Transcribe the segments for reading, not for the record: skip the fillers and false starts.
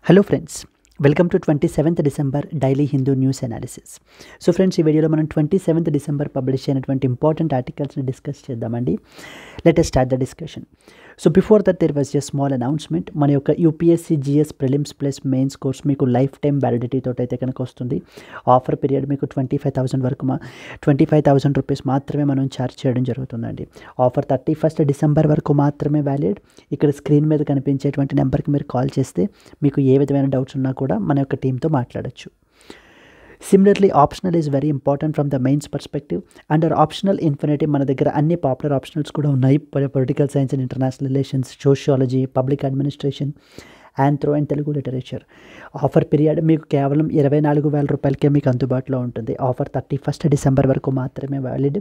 Hello friends, welcome to 27th December daily Hindu news analysis. So friends, ఈ వీడియోలో మనం 27th December publish అయినటువంటి important ఆర్టికల్స్ని డిస్కస్ చేద్దామండి. Let us start the discussion. So before that there was a small announcement. మన యొక్క UPSC GS prelims plus mains course మీకు life time validity తోటి అయితే కనుక వస్తుంది. ఆఫర్ పీరియడ్ మీకు 25,000 వరకు 25,000 రూపీస్ మాత్రమే మనం ఛార్జ్ చేయడం జరుగుతుందండి. ఆఫర్ 31st డిసెంబర్ వరకు మాత్రమే వ్యాలిడ్. ఇక్కడ స్క్రీన్ మీద కనిపించేటువంటి నెంబర్కి మీరు కాల్ చేస్తే మీకు ఏ విధమైన డౌట్స్ ఉన్నా కూడా మన యొక్క టీంతో మాట్లాడచ్చు. Similarly optional is very important from the mains perspective. Under optional infinity మన దగ్గర అన్ని పాపులర్ ఆప్షనల్స్ కూడా ఉన్నాయి. Political science and international relations, sociology, public administration, anthro and Telugu literature. Offer period మీకు కేవలం 24,000 రూపాయలకే మీకు అందుబాటులో ఉంటుంది. ఆఫర్ 31st డిసెంబర్ వరకు మాత్రమే valid.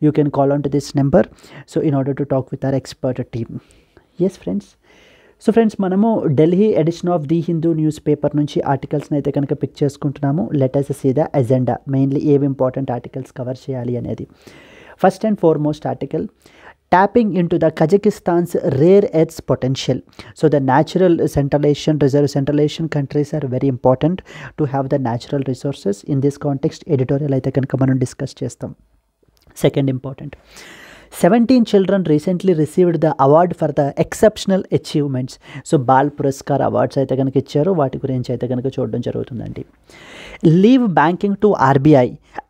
You can call on to this number so in order to talk with our expert team. Yes friends, so friends, మనము Delhi edition of the Hindu newspaper నుంచి ఆర్టికల్స్ని అయితే కనుక పిక్ చేసుకుంటున్నాము. Let us see the agenda, mainly ఏవి important articles cover చేయాలి అనేది. First and foremost article, tapping into the Kazakhstan's rare earths potential. So the natural centralisation, reserve centralisation countries are very important to have the natural resources. In this context editorial అయితే కనుక మనం discuss చేస్తాం. Second important, 17 children recently received the award for the exceptional achievements. So ball Puraskar awards అయితే కనుక ఇచ్చారు. వాటి గురించి అయితే కనుక చూడడం జరుగుతుందండి. Leave banking to RBI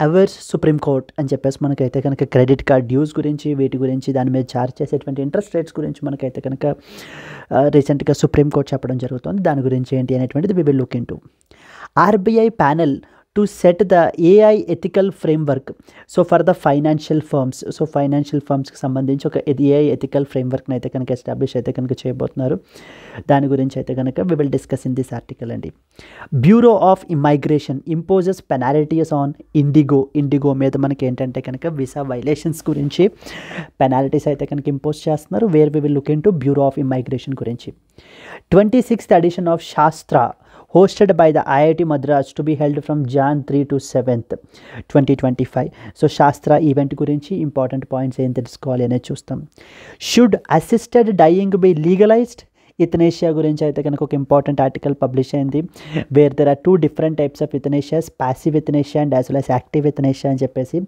hours supreme court అని చెప్పేసి మనకైతే కనుక క్రెడిట్ కార్డ్ డ్యూస్ గురించి, వీటి గురించి, దాని మీద ఛార్జ్ చేసేటువంటి ఇంట్రెస్ట్ రేట్స్ గురించి మనకైతే కనుక రీసెంట్గా సుప్రీం కోర్ట్ చెప్పడం జరుగుతుంది. దాని గురించి ఏంటి అనేటువంటిది we will look into. RBI panel to set the AI ethical framework so for the financial firms. So financial ఫర్మ్స్కి సంబంధించి ఒక ఏఐ ఎథికల్ ఫ్రేమ్వర్క్ని అయితే కనుక ఎస్టాబ్లిష్ అయితే కనుక చేయబోతున్నారు. దాని గురించి అయితే కనుక we will discuss in this article అండి. Bureau of immigration imposes penalties on IndiGo మీద మనకి ఏంటంటే కనుక వీసా వైలేషన్స్ గురించి పెనాల్టీస్ అయితే కనుక ఇంపోజ్ చేస్తున్నారు. Where we will look into bureau of immigration గురించి. 26th edition of Shastra hosted by the IIT Madras to be held from Jan 3 to 7th 2025. So Shastra event గురించి important points ఏం తెలుసుకోవాలి అనేది చూస్తాం. Should assisted dying be legalised? Euthanasia గురించి అయితే కనుక ఒక ఇంపార్టెంట్ ఆర్టికల్ పబ్లిష్ అయింది. Where there are 2 different types of euthanasias, passive euthanasia and as well as active euthanasia అని చెప్పేసి.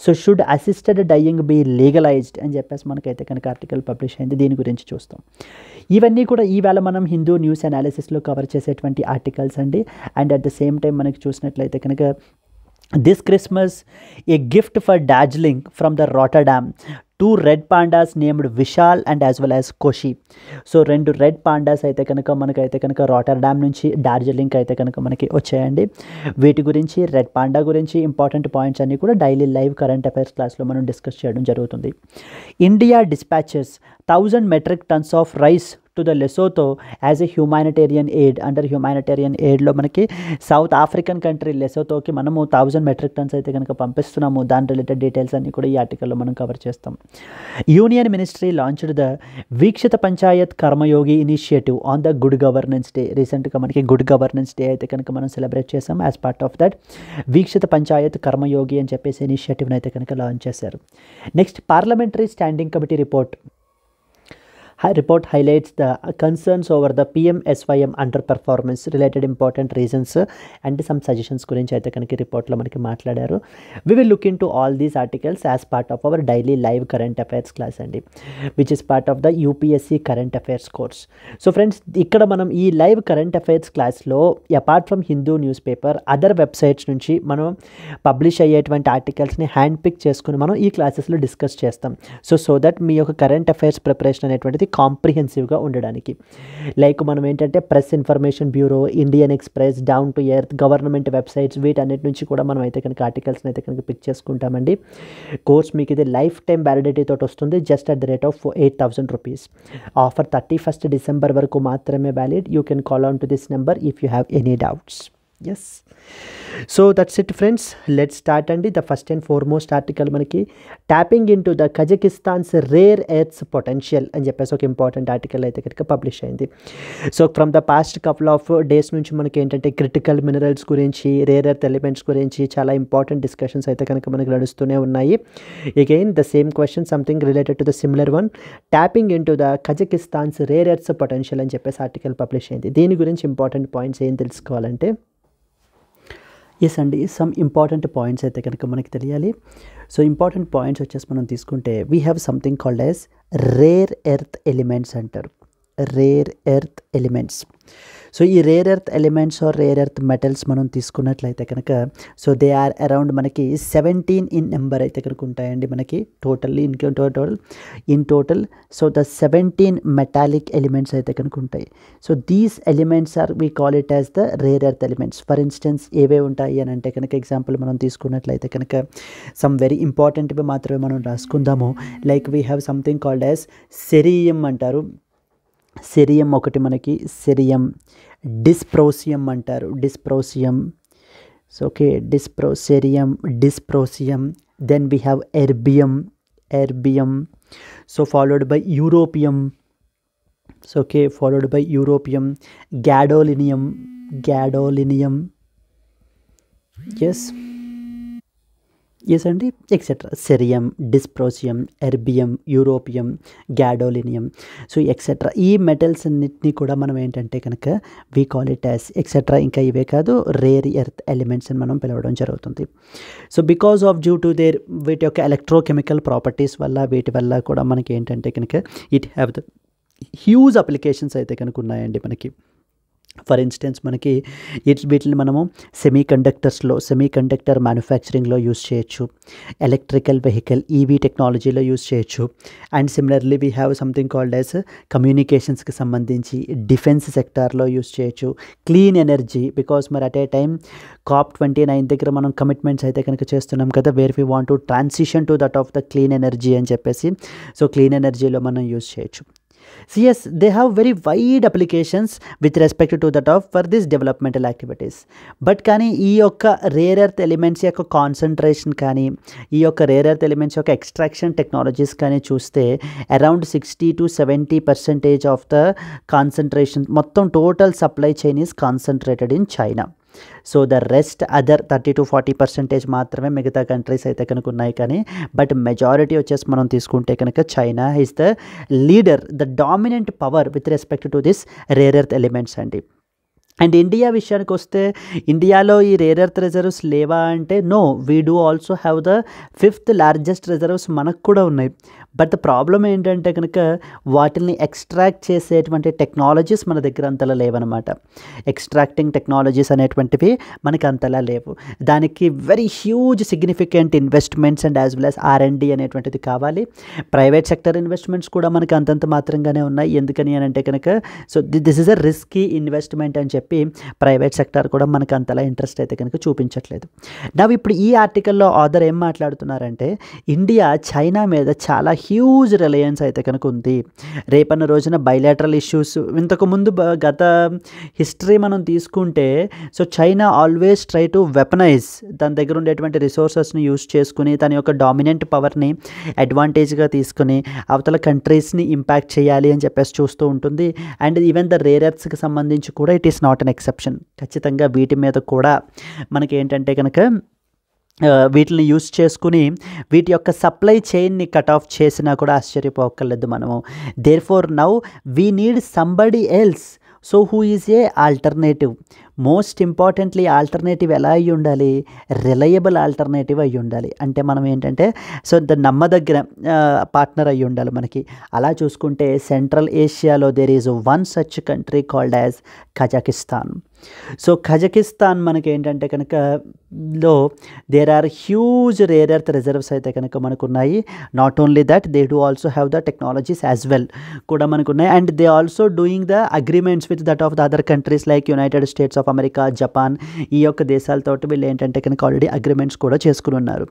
So should assisted dying be legalised అని చెప్పేసి మనకైతే కనుక ఆర్టికల్ పబ్లిష్ అయింది. దీని గురించి చూస్తాం. ఇవన్నీ కూడా ఈవేళ మనం హిందూ న్యూస్ అనాలిసిస్లో కవర్ చేసేటువంటి ఆర్టికల్స్ అండి. And at the same time మనకి చూసినట్లయితే కనుక this Christmas A gift for Darjeeling from the Rotterdam, 2 red pandas named Vishal and as well as Kosi. So 2 red pandas అయితే కనుక మనకైతే కనుక రాటర్డామ్ నుంచి డార్జిలింగ్ అయితే కనుక మనకి వచ్చాయండి. వీటి గురించి, రెడ్ పాండా గురించి ఇంపార్టెంట్ పాయింట్స్ అన్నీ కూడా డైలీ లైవ్ కరెంట్ అఫైర్స్ క్లాస్లో మనం డిస్కస్ చేయడం జరుగుతుంది. India dispatches 1000 metric tons of rice to the Lesotho as a humanitarian aid. Under humanitarian ఎయిడ్లో మనకి సౌత్ ఆఫ్రికన్ కంట్రీ లెసోతోకి మనము 1000 metric tons అయితే కనుక పంపిస్తున్నాము. దాని రిలేటెడ్ డీటెయిల్స్ అన్నీ కూడా ఈ ఆర్టికల్లో మనం కవర్ చేస్తాం. Union ministry launched the Veekshitha Panchayat Karmayogi initiative on the good governance day. రీసెంట్గా మనకి గుడ్ గవర్నెన్స్ డే అయితే కనుక మనం సెలబ్రేట్ చేసాం. As part of that Viksit Panchayat Karmayogi అని చెప్పేసి ఇనిషియేటివ్ని అయితే కనుక లాంచ్ చేశారు. Next, parliamentary standing committee report highlights the concerns over the PMSYM underperformance, related important reasons and some suggestions గురించి అయితే కనుక రిపోర్ట్లో మనకి మాట్లాడారు. We will look into all these articles as part of our daily live current affairs class అండి, which is part of the UPSC current affairs course. So friends, ఇక్కడ మనం ఈ లైవ్ కరెంట్ అఫైర్స్ క్లాస్లో apart from Hindu news paper other websites నుంచి మనం publish అయ్యేటువంటి ఆర్టికల్స్ని hand pick చేసుకుని మనం ఈ క్లాసెస్లో డిస్కస్ చేస్తాం. సో దట్ మీ యొక్క కరెంట్ అఫైర్స్ ప్రిపరేషన్ అనేటువంటిది కాంప్రిహెన్సివ్గా ఉండడానికి. లైక్ మనం ఏంటంటే press information bureau, Indian express, down to earth, government websites, వీటన్నిటి నుంచి కూడా మనం అయితే కనుక ఆర్టికల్స్ని అయితే కనుక పిక్ చేసుకుంటామండి. కోర్స్ మీకు ఇది లైఫ్ టైం వ్యాలిడిటీ తోటి వస్తుంది, just at the rate of 8,000 rupees. Offer 31st December వరకు మాత్రమే valid. You can call on to this number if you have any doubts. Yes. So that's it friends, let's start అండి. The first and foremost article మనకి tapping into the Kazakhstan's rare earths potential అని చెప్పేసి ఒక important article అయితే కనుక publish అయింది. So from the past couple of days నుంచి మనకి ఏంటంటే క్రిటికల్ మినరల్స్ గురించి, రేర్ ఎర్త్ ఎలిమెంట్స్ గురించి చాలా ఇంపార్టెంట్ డిస్కషన్స్ అయితే కనుక మనకి నడుస్తూనే ఉన్నాయి. Again the same question, something related to the similar one, tapping into the Kazakhstan's rare earths potential అని చెప్పేసి ఆర్టికల్ పబ్లిష్ అయింది. దీని గురించి ఇంపార్టెంట్ పాయింట్స్ ఏం తెలుసుకోవాలంటే, ఎస్ అండి, సమ్ ఇంపార్టెంట్ పాయింట్స్ అయితే కనుక మనకి తెలియాలి. సో ఇంపార్టెంట్ పాయింట్స్ వచ్చేసి మనం తీసుకుంటే we have something called as rare earth elements అంటారు. Rare earth elements. సో ఈ rare earth elements are rare earth metals మనం తీసుకున్నట్లయితే కనుక సో దే ఆర్ అరౌండ్ మనకి 17 ఇన్ నెంబర్ అయితే కనుక ఉంటాయండి మనకి totally in total. So the 17 metallic elements అయితే కనుక ఉంటాయి. So these elements are we call it as the rare earth elements. For instance ఏవే ఉంటాయి అని అంటే కనుక ఎగ్జాంపుల్ మనం తీసుకున్నట్లయితే కనుక సమ్ వెరీ ఇంపార్టెంట్వి మాత్రమే మనం రాసుకుందాము. Like we have something called as cerium అంటారు. సెరియం ఒకటి మనకి, సెరియం. డిస్ప్రోసియం అంటారు, dysprosium. So okay, cerium, dysprosium. Then we have erbium. So followed by europium. So okay, followed by europium. Gadolinium. Yes అండి, etcetera. Cerium, dysprosium, erbium, europium, gadolinium, so etcetera. ఈ metals అన్నిటినీ కూడా మనం ఏంటంటే కనుక we call it as etcetera. ఇంకా ఇవే కాదు, రేర్ ఎర్త్ ఎలిమెంట్స్ అని మనం పిలవడం జరుగుతుంది. So because of due to their వీటి యొక్క ఎలక్ట్రోకెమికల్ ప్రాపర్టీస్ వల్ల, వీటి వల్ల కూడా మనకి ఏంటంటే కనుక it have the huge applications అయితే కనుక ఉన్నాయండి మనకి. ఫర్ ఇన్స్టెన్స్ మనకి వీటిని మనము సెమీకండక్టర్ మ్యానుఫ్యాక్చరింగ్లో యూస్ చేయొచ్చు, ఎలక్ట్రికల్ వెహికల్ ఈవీ టెక్నాలజీలో యూస్ చేయొచ్చు. And similarly we have something called as కమ్యూనికేషన్స్కి సంబంధించి డిఫెన్స్ సెక్టార్లో యూస్ చేయొచ్చు. క్లీన్ ఎనర్జీ, బికాస్ మరి అట్ ఏ టైం COP29 దగ్గర మనం కమిట్మెంట్స్ అయితే కనుక చేస్తున్నాం కదా, where we want to transition to that of the clean energy అని చెప్పేసి. సో క్లీన్ ఎనర్జీలో మనం యూస్ చేయొచ్చు. So yes, they have very wide applications with respect to that of for this developmental activities. But కానీ ఈ యొక్క rare earth elements యొక్క concentration కానీ, ఈ యొక్క రేర్ ఎర్త్ ఎలిమెంట్స్ యొక్క ఎక్స్ట్రాక్షన్ టెక్నాలజీస్ కానీ చూస్తే around 60 to 70% of the concentration, మొత్తం total supply chain is concentrated in China. So the rest other 30 to 40% మాత్రమే మిగతా కంట్రీస్ అయితే కనుక ఉన్నాయి. కానీ బట్ మెజారిటీ వచ్చేసి మనం తీసుకుంటే కనుక China is the leader, the dominant power with respect to this rare earth elements అండి. అండ్ ఇండియా విషయానికి వస్తే, ఇండియాలో ఈ రేర్ ఎర్త్ రిజర్వ్స్ లేవా అంటే no, we do also have the 5th largest reserves మనకు కూడా ఉన్నాయి. బట్ ద ప్రాబ్లం ఏంటంటే కనుక వాటిని ఎక్స్ట్రాక్ట్ చేసేటువంటి టెక్నాలజీస్ మన దగ్గర అంతలా లేవన్నమాట. ఎక్స్ట్రాక్టింగ్ టెక్నాలజీస్ అనేటువంటివి మనకి అంతలా లేవు. దానికి very huge significant investments and as well as R&D అనేటువంటిది కావాలి. ప్రైవేట్ సెక్టర్ ఇన్వెస్ట్మెంట్స్ కూడా మనకి అంతంత మాత్రంగానే ఉన్నాయి. ఎందుకని అని అంటే కనుక so this is a risky investment అని చెప్పి ప్రైవేట్ సెక్టర్ కూడా మనకు అంతలా ఇంట్రెస్ట్ అయితే కనుక చూపించట్లేదు. ఇప్పుడు ఈ ఆర్టికల్లో ఆథర్ ఏం మాట్లాడుతున్నారంటే, ఇండియా చైనా మీద చాలా హ్యూజ్ రిలయన్స్ అయితే కనుక ఉంది. రేపన్న రోజున బైలాటరల్ ఇష్యూస్, ఇంతకుముందు గత హిస్టరీ మనం తీసుకుంటే so China always try to weaponise, తన దగ్గర ఉండేటువంటి రిసోర్సెస్ని యూస్ చేసుకుని తన యొక్క డామినెంట్ పవర్ని అడ్వాంటేజ్గా తీసుకుని అవతల కంట్రీస్ని ఇంపాక్ట్ చేయాలి అని చెప్పేసి చూస్తూ ఉంటుంది. అండ్ ఈవెన్ ద రేర్ ఎర్త్స్కి సంబంధించి కూడా it is not an exception. ఖచ్చితంగా వీటి మీద కూడా మనకి ఏంటంటే కనుక వీటిని యూస్ చేసుకుని వీటి యొక్క సప్లై చైన్ని కట్ ఆఫ్ చేసినా కూడా ఆశ్చర్యపోక్కర్లేదు మనము. Therefore now we need somebody else. So who is a alternative. Most importantly alternative ఎలా అయ్యి ఉండాలి? రిలయబుల్ ఆల్టర్నేటివ్ అయ్యి ఉండాలి. అంటే మనం ఏంటంటే సో నమ్మదగిన పార్ట్నర్ అయ్యి ఉండాలి మనకి. అలా చూసుకుంటే సెంట్రల్ ఏషియాలో there is one such country called as Kazakhstan. So Kazakhstan మనకి ఏంటంటే కనుక లో there are huge rare earth reserves అయితే కనుక మనకున్నాయి. Not only that, they do also have the technologies as well కూడా మనకున్నాయి. And they also doing the agreements with that of the other countries like United States of America, Japan, ఈ యొక్క దేశాలతోటి వీళ్ళు ఏంటంటే కనుక ఆల్రెడీ అగ్రిమెంట్స్ కూడా చేసుకుని ఉన్నారు.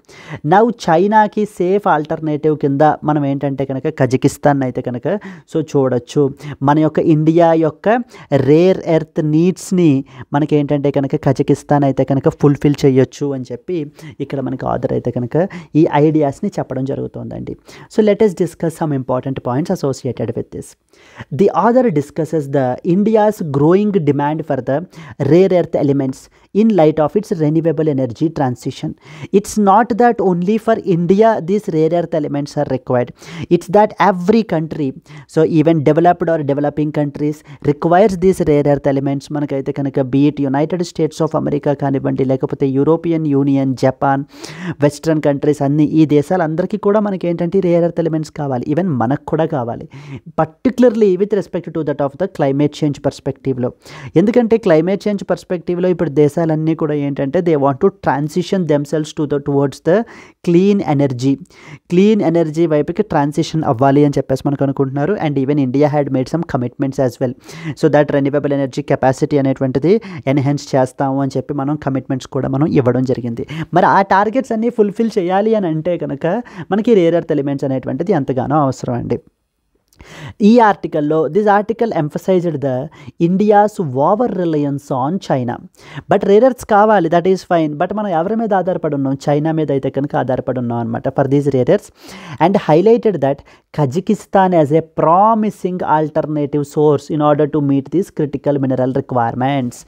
నౌ చైనాకి సేఫ్ ఆల్టర్నేటివ్ కింద మనం ఏంటంటే కనుక కజకిస్తాన్ అయితే కనుక సో చూడొచ్చు. మన యొక్క ఇండియా యొక్క రేర్ ఎర్త్ నీడ్స్ని మనకి ఏంటంటే కనుక కజకిస్తాన్ అయితే కనుక ఫుల్ఫిల్ చేయొచ్చు అని చెప్పి ఇక్కడ మనకి ఆథర్ అయితే కనుక ఈ ఐడియాస్ని చెప్పడం జరుగుతుందండి. So let us discuss some important points associated with this. The author discusses the India's growing demand for the rare earth elements in light of its renewable energy transition. It's not that only for India these rare earth elements are required. It's that every country, so even developed or developing countries requires these rare earth elements. మనకైతే కనుక be it United States of America కానివ్వండి, లేకపోతే European Union, Japan, western countries అన్ని ఈ దేశాలందరికీ కూడా మనకి ఏంటంటే రేర్ ఎర్త్ ఎలిమెంట్స్ కావాలి. ఈవెన్ మనకు కూడా కావాలి, particularly with respect to that of the climate change పర్స్పెక్టివ్లో. ఎందుకంటే క్లైమేట్ చేంజ్ పర్స్పెక్టివ్లో ఇప్పుడు దేశాలన్నీ కూడా ఏంటంటే they want to transition themselves towards the clean energy వైపుకి ట్రాన్సిషన్ అవ్వాలి అని చెప్పేసి మనకు అనుకుంటున్నారు. And even India had made some commitments as well. So that renewable energy capacity అనేటువంటిది ఎన్హాన్స్ చేస్తాము అని చెప్పి మనం కమిట్మెంట్స్ కూడా మనం ఇవ్వడం జరిగింది. మరి ఆ టార్గెట్స్ అన్నీ ఫుల్ఫిల్ చేయాలి అని అంటే కనుక మనకి రేర్ ఎర్త్ ఎలిమెంట్స్ అనేటువంటిది ఎంతగానో అవసరం అండి. ఈ ఆర్టికల్లో this article emphasised the India's over reliance on China. But rare earths కావాలి, దట్ ఈస్ ఫైన్, బట్ మనం ఎవరి మీద ఆధారపడి ఉన్నాం? చైనా మీద అయితే కనుక ఆధారపడి ఉన్నాం అనమాట for these rare earths. And highlighted that Kazakhstan as a promising alternative source in order to meet these critical mineral requirements.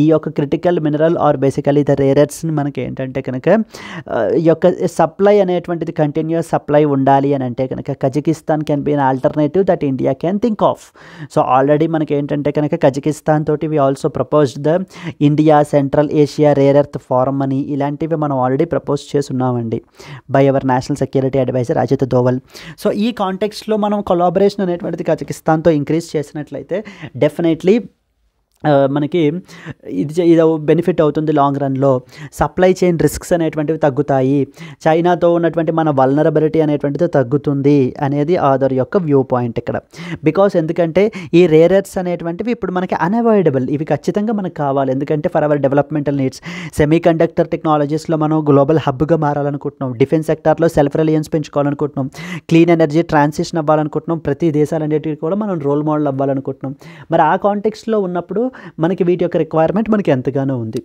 ఈ యొక్క critical mineral are basically the rare ఎర్త్స్ని మనకి ఏంటంటే కనుక ఈ యొక్క సప్లై అనేటువంటిది కంటిన్యూస్ సప్లై ఉండాలి అని అంటే కనుక Kazakhstan can be an alternative that India can think of. So already మనకి ఏంటంటే కనుక కజకిస్తాన్ తోటి we also proposed the India Central Asia rare earth forum అని, ఇలాంటివి మనం ఆల్రెడీ ప్రపోజ్ చేస్తున్నామండి by our national security advisor Ajit Doval. So ఈ కాంటెక్స్ట్లో మనం కొలాబరేషన్ అనేటువంటిది కజకిస్తాన్తో ఇంక్రీజ్ చేసినట్లయితే డెఫినెట్లీ మనకి ఇది బెనిఫిట్ అవుతుంది లాంగ్ రన్లో. సప్లై చైన్ రిస్క్స్ అనేటువంటివి తగ్గుతాయి, చైనాతో ఉన్నటువంటి మన వల్నరబిలిటీ అనేటువంటిది తగ్గుతుంది అనేది ఆథర్ యొక్క వ్యూ పాయింట్ ఇక్కడ. బికాస్ ఎందుకంటే ఈ రేర్ ఎర్త్స్ అనేటువంటివి ఇప్పుడు మనకి అన్అవాయిడబుల్, ఇవి ఖచ్చితంగా మనకు కావాలి. ఎందుకంటే for our developmental needs semiconductor టెక్నాలజీస్లో మనం గ్లోబల్ హబ్గా మారాలనుకుంటున్నాం, డిఫెన్స్ సెక్టార్లో సెల్ఫ్ రిలయన్స్ పెంచుకోవాలనుకుంటున్నాం, క్లీన్ ఎనర్జీ ట్రాన్సిషన్ అవ్వాలనుకుంటున్నాం, ప్రతి దేశాలన్నిటికీ కూడా మనం రోల్ మోడల్ అవ్వాలనుకుంటున్నాం. మరి ఆ కాంటెక్స్ట్లో ఉన్నప్పుడు మనకి వీటి యొక్క రిక్వైర్మెంట్ మనకి ఎంతగానో ఉంది.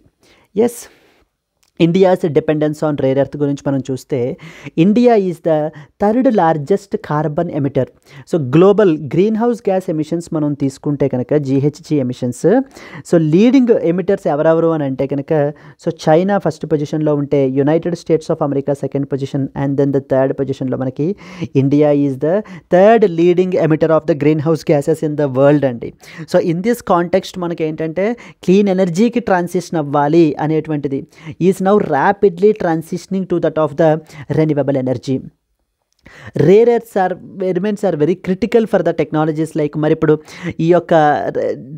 Yes, India's dependence on rare earth గురించి మనం చూస్తే India is the third largest carbon emitter. So global greenhouse gas emissions మనం తీసుకుంటే కనుక GHG emissions, so leading emitters ఎవరెవరు అని అంటే కనుక సో చైనా ఫస్ట్ పొజిషన్లో ఉంటే United States of America second position, and then the third పొజిషన్లో మనకి India is the third leading emitter of the greenhouse gases in the world అండి. So in this context మనకి ఏంటంటే clean ఎనర్జీకి transition అవ్వాలి అనేటువంటిది is now rapidly transitioning to that of the renewable energy. Rare earths elements are very critical for the technologies like మరి ఇప్పుడు ఈ యొక్క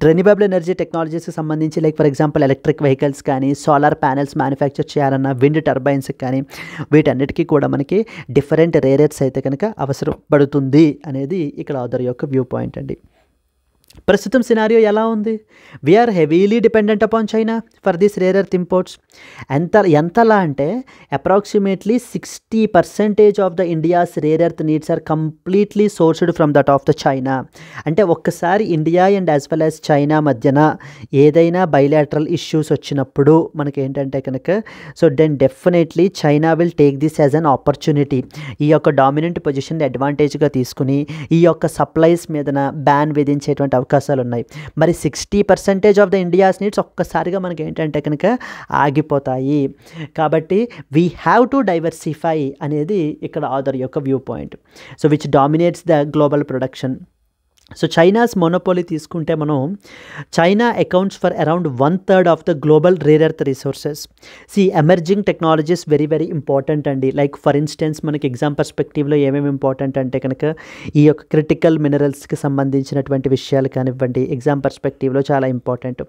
రెన్యూవబుల్ ఎనర్జీ టెక్నాలజీస్కి సంబంధించి like for example electric vehicles కానీ, సోలార్ ప్యానెల్స్ మ్యానుఫ్యాక్చర్ చేయాలన్నా, విండ్ టర్బైన్స్కి కానీ, వీటన్నిటికీ కూడా మనకి డిఫరెంట్ రేర్ ఎర్త్స్ అయితే కనుక అవసరం పడుతుంది అనేది ఇక్కడ ఆథర్ యొక్క వ్యూ పాయింట్ అండి. ప్రస్తుతం సినారియో ఎలా ఉంది? We are heavily dependent upon China for this rare earth imports. ఎంతలా అంటే approximately 60% of the India's rare earth needs are completely sourced from that of the China. అంటే ఒక్కసారి India and as well as China మధ్యన ఏదైనా bilateral issues వచ్చినప్పుడు మనకి ఏంటంటే కనుక so then definitely China will take this as an opportunity. ఈ యొక్క డామినెంట్ పొజిషన్ అడ్వాంటేజ్గా తీసుకుని ఈ యొక్క సప్లైస్ మీదన బ్యాన్ విధించేటువంటి అవకాశాలు ఉన్నాయి. మరి 60% ఆఫ్ ద ఇండియాస్ నీడ్స్ ఒక్కసారిగా మనకి ఏంటంటే కనుక ఆగిపోతాయి. కాబట్టి వీ హ్యావ్ టు డైవర్సిఫై అనేది ఇక్కడ ఆథర్ యొక్క view point. So which dominates the global production. So China's monopoly తీసుకుంటే మనం China accounts for around 1/3 of the global rare earth resources. Emerging technologies very very important అండి. Like for instance మనకి exam పర్స్పెక్టివ్లో ఏమేమి important అంటే కనుక ఈ యొక్క critical మినరల్స్కి సంబంధించినటువంటి విషయాలు కానివ్వండి ఎగ్జామ్ పర్స్పెక్టివ్లో చాలా ఇంపార్టెంట్.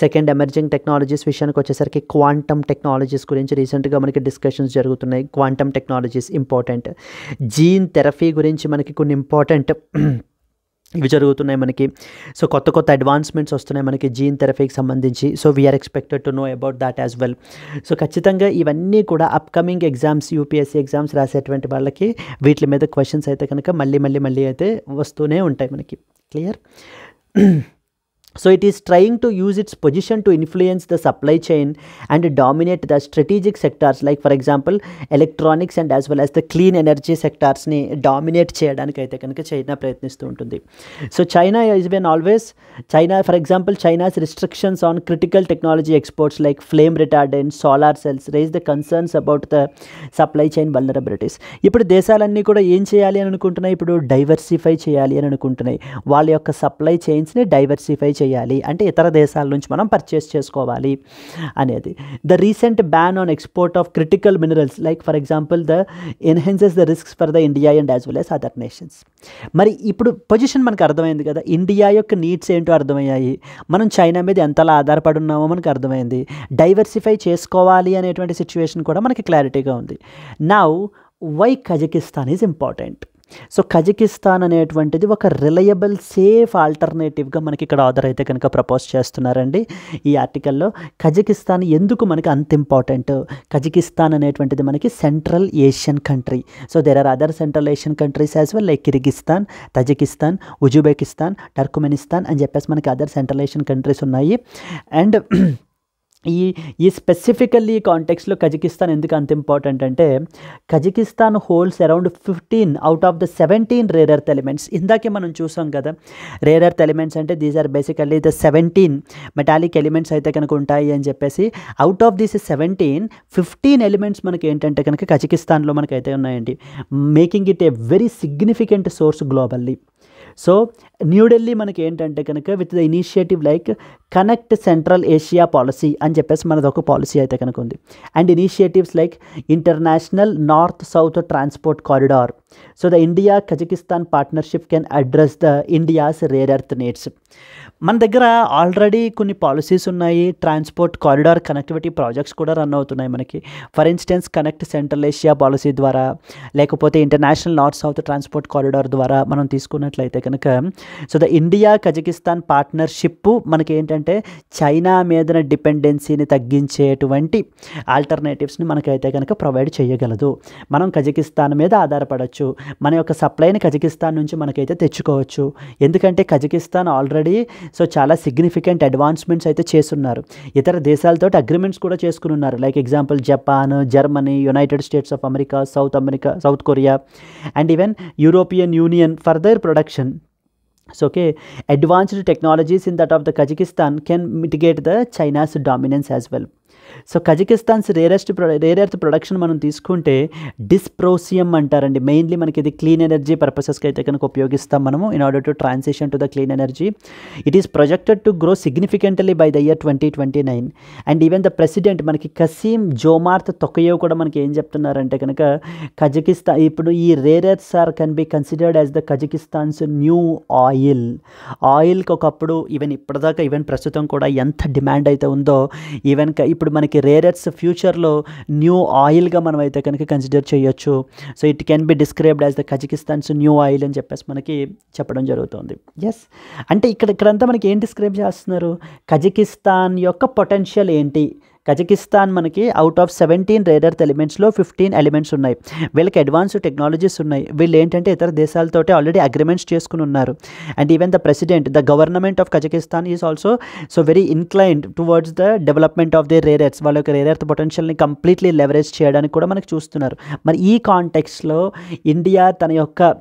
సెకండ్ ఎమర్జింగ్ టెక్నాలజీస్ విషయానికి వచ్చేసరికి క్వాంటమ్ టెక్నాలజీస్ గురించి రీసెంట్గా మనకి డిస్కషన్స్ జరుగుతున్నాయి. Quantum technologies important. Gene therapy గురించి మనకి కొన్ని ఇంపార్టెంట్ ఇవి జరుగుతున్నాయి మనకి. సో కొత్త కొత్త అడ్వాన్స్మెంట్స్ వస్తున్నాయి మనకి జీన్ థెరపీకి సంబంధించి. So we are expected to know about that as well. So ఖచ్చితంగా ఇవన్నీ కూడా అప్కమింగ్ ఎగ్జామ్స్ యూపీఎస్సీ ఎగ్జామ్స్ రాసేటువంటి వాళ్ళకి వీటి మీద క్వశ్చన్స్ అయితే కనుక మళ్ళీ అయితే వస్తూనే ఉంటాయి మనకి. Clear? So it is trying to use its position to influence the supply chain and dominate the strategic sectors like for example electronics and as well as the clean energy sectors ni dominate చేయడానికి అయితే కనుక China ప్రయత్నిస్తూ ఉంటుంది. So China is been always for example China's restrictions on critical technology exports like flame retardant solar cells raise the concerns about the supply chain vulnerabilities. ఇప్పుడు దేశాలన్నీ కూడా ఏం చేయాలి అని అనుకుంటున్నాయి, ఇప్పుడు డైవర్సిఫై చేయాలి అని అనుకుంటున్నాయి, వాళ్ళ యొక్క సప్లై చైన్స్ని డైవర్సిఫై చేయాలి అంటే ఇతర దేశాల నుంచి మనం పర్చేస్ చేసుకోవాలి అనేది. The recent ban on export of critical minerals like for example the enhances the risks for the India and as well as other nations. మరి ఇప్పుడు పొజిషన్ మనకు అర్థమైంది కదా, ఇండియా యొక్క నీడ్స్ ఏంటో అర్థమయ్యాయి, మనం చైనా మీద ఎంతలా ఆధారపడి ఉన్నామో మనకు అర్థమైంది, డైవర్సిఫై చేసుకోవాలి అనేటువంటి సిచ్యువేషన్ కూడా మనకి క్లారిటీగా ఉంది. Now why Kazakhstan is important. So Kazakhstan అనేటువంటిది ఒక రిలయబుల్ సేఫ్ ఆల్టర్నేటివ్గా మనకి ఇక్కడ ఆథర్ అయితే కనుక ప్రపోజ్ చేస్తున్నారండి ఈ ఆర్టికల్లో. కజకిస్తాన్ ఎందుకు మనకి అంత ఇంపార్టెంట్, కజకిస్తాన్ అనేటువంటిది మనకి Central Asian country. So there are other Central Asian countries as well like Kyrgyzstan, Tajikistan, Uzbekistan, Turkmenistan అని చెప్పేసి మనకి అదర్ సెంట్రల్ ఏషియన్ కంట్రీస్ ఉన్నాయి. అండ్ ఈ స్పెసిఫికల్లీ కాంటెక్స్లో కజకిస్తాన్ ఎందుకు అంత ఇంపార్టెంట్ అంటే Kazakhstan holds around 15 out of the 17 rare earth elements. ఇందాకే మనం చూసాం కదా, రేర్ ఎర్త్ ఎలిమెంట్స్ అంటే these are basically the 17 metallic elements అయితే కనుక ఉంటాయి అని చెప్పేసి. అవుట్ ఆఫ్ దిస్ 15 ఎలిమెంట్స్ మనకి ఏంటంటే కనుక కజకిస్తాన్లో మనకైతే ఉన్నాయండి, making it a very significant source globally. So New Delhi మనకి ఏంటంటే కనుక with the initiative like connect central Asia policy అని చెప్పేసి మనది ఒక పాలసీ అయితే కనుక ఉంది. And initiatives like international north south transport corridor. So the India Kazakhstan partnership can address the India's rare earth needs. మన దగ్గర ఆల్రెడీ కొన్ని పాలసీస్ ఉన్నాయి, ట్రాన్స్పోర్ట్ కారిడార్ కనెక్టివిటీ ప్రాజెక్ట్స్ కూడా రన్ అవుతున్నాయి మనకి. For instance connect central Asia policy ద్వారా, లేకపోతే international north south transport corridor ద్వారా మనం తీసుకున్నట్లయితే కనుక so the India Kazakhstan partnership మనకి ఏంటంటే చైనా మీద డిపెండెన్సీని తగ్గించేటువంటి ఆల్టర్నేటివ్స్ని మనకైతే కనుక ప్రొవైడ్ చేయగలదు. మనం కజకిస్తాన్ మీద ఆధారపడవచ్చు, మన యొక్క సప్లైని కజకిస్తాన్ నుంచి మనకైతే తెచ్చుకోవచ్చు. ఎందుకంటే కజకిస్తాన్ ఆల్రెడీ సో చాలా సిగ్నిఫికెంట్ అడ్వాన్స్మెంట్స్ అయితే చేస్తున్నారు, ఇతర దేశాలతో అగ్రిమెంట్స్ కూడా చేసుకుని ఉన్నారు. Like example Japan, Germany, United States of America, south Korea and even European union for their production. So okay, advanced technologies in that of the Kazakhstan can mitigate the China's dominance as well. So Kazakhstan's rare earth production మనం తీసుకుంటే డిస్ప్రోసియం అంటారండి. Mainly మనకి ఇది clean energy పర్పసెస్కి అయితే కనుక ఉపయోగిస్తాం మనము in order to transition to the clean energy. It is projected to grow significantly by the year 2029. And even the president మనకి కసీమ్ జోమార్త్ తొకయేవ్ కూడా మనకి ఏం చెప్తున్నారంటే కనుక కజకిస్తాన్ ఇప్పుడు ఈ rare earths are can be considered as the Kazakhstan's new ఆయిల్కి ఒకప్పుడు ఈవెన్ ప్రస్తుతం కూడా ఎంత డిమాండ్ అయితే ఉందో ఈవెన్ ఇప్పుడు మనకి రేర్ ఎర్త్స్ ఫ్యూచర్లో న్యూ ఆయిల్గా మనం అయితే కనుక కన్సిడర్ చేయొచ్చు. So it can be described as the Kazakhstan's new oil అని చెప్పేసి మనకి చెప్పడం జరుగుతుంది. ఎస్, అంటే ఇక్కడంతా మనకి ఏం డిస్క్రైబ్ చేస్తున్నారు, కజకిస్తాన్ యొక్క పొటెన్షియల్ ఏంటి. కజకిస్తాన్ మనకి అవుట్ ఆఫ్ 17 రేర్ ఎర్త్ ఎలిమెంట్స్లో 15 ఎలిమెంట్స్ ఉన్నాయి, వీళ్ళకి అడ్వాన్స్డ్ టెక్నాలజీస్ ఉన్నాయి, వీళ్ళు ఏంటంటే ఇతర దేశాలతోటి ఆల్రెడీ అగ్రిమెంట్స్ చేసుకుని ఉన్నారు. And even the president the government of Kazakhstan is also so very inclined towards the development of the rare earths. వాళ్ళ యొక్క రేర్ ఎర్త్ పొటెన్షియల్ని కంప్లీట్లీ లెవరేజ్ చేయడానికి కూడా మనకి చూస్తున్నారు. మరి ఈ కాంటెక్స్లో ఇండియా తన యొక్క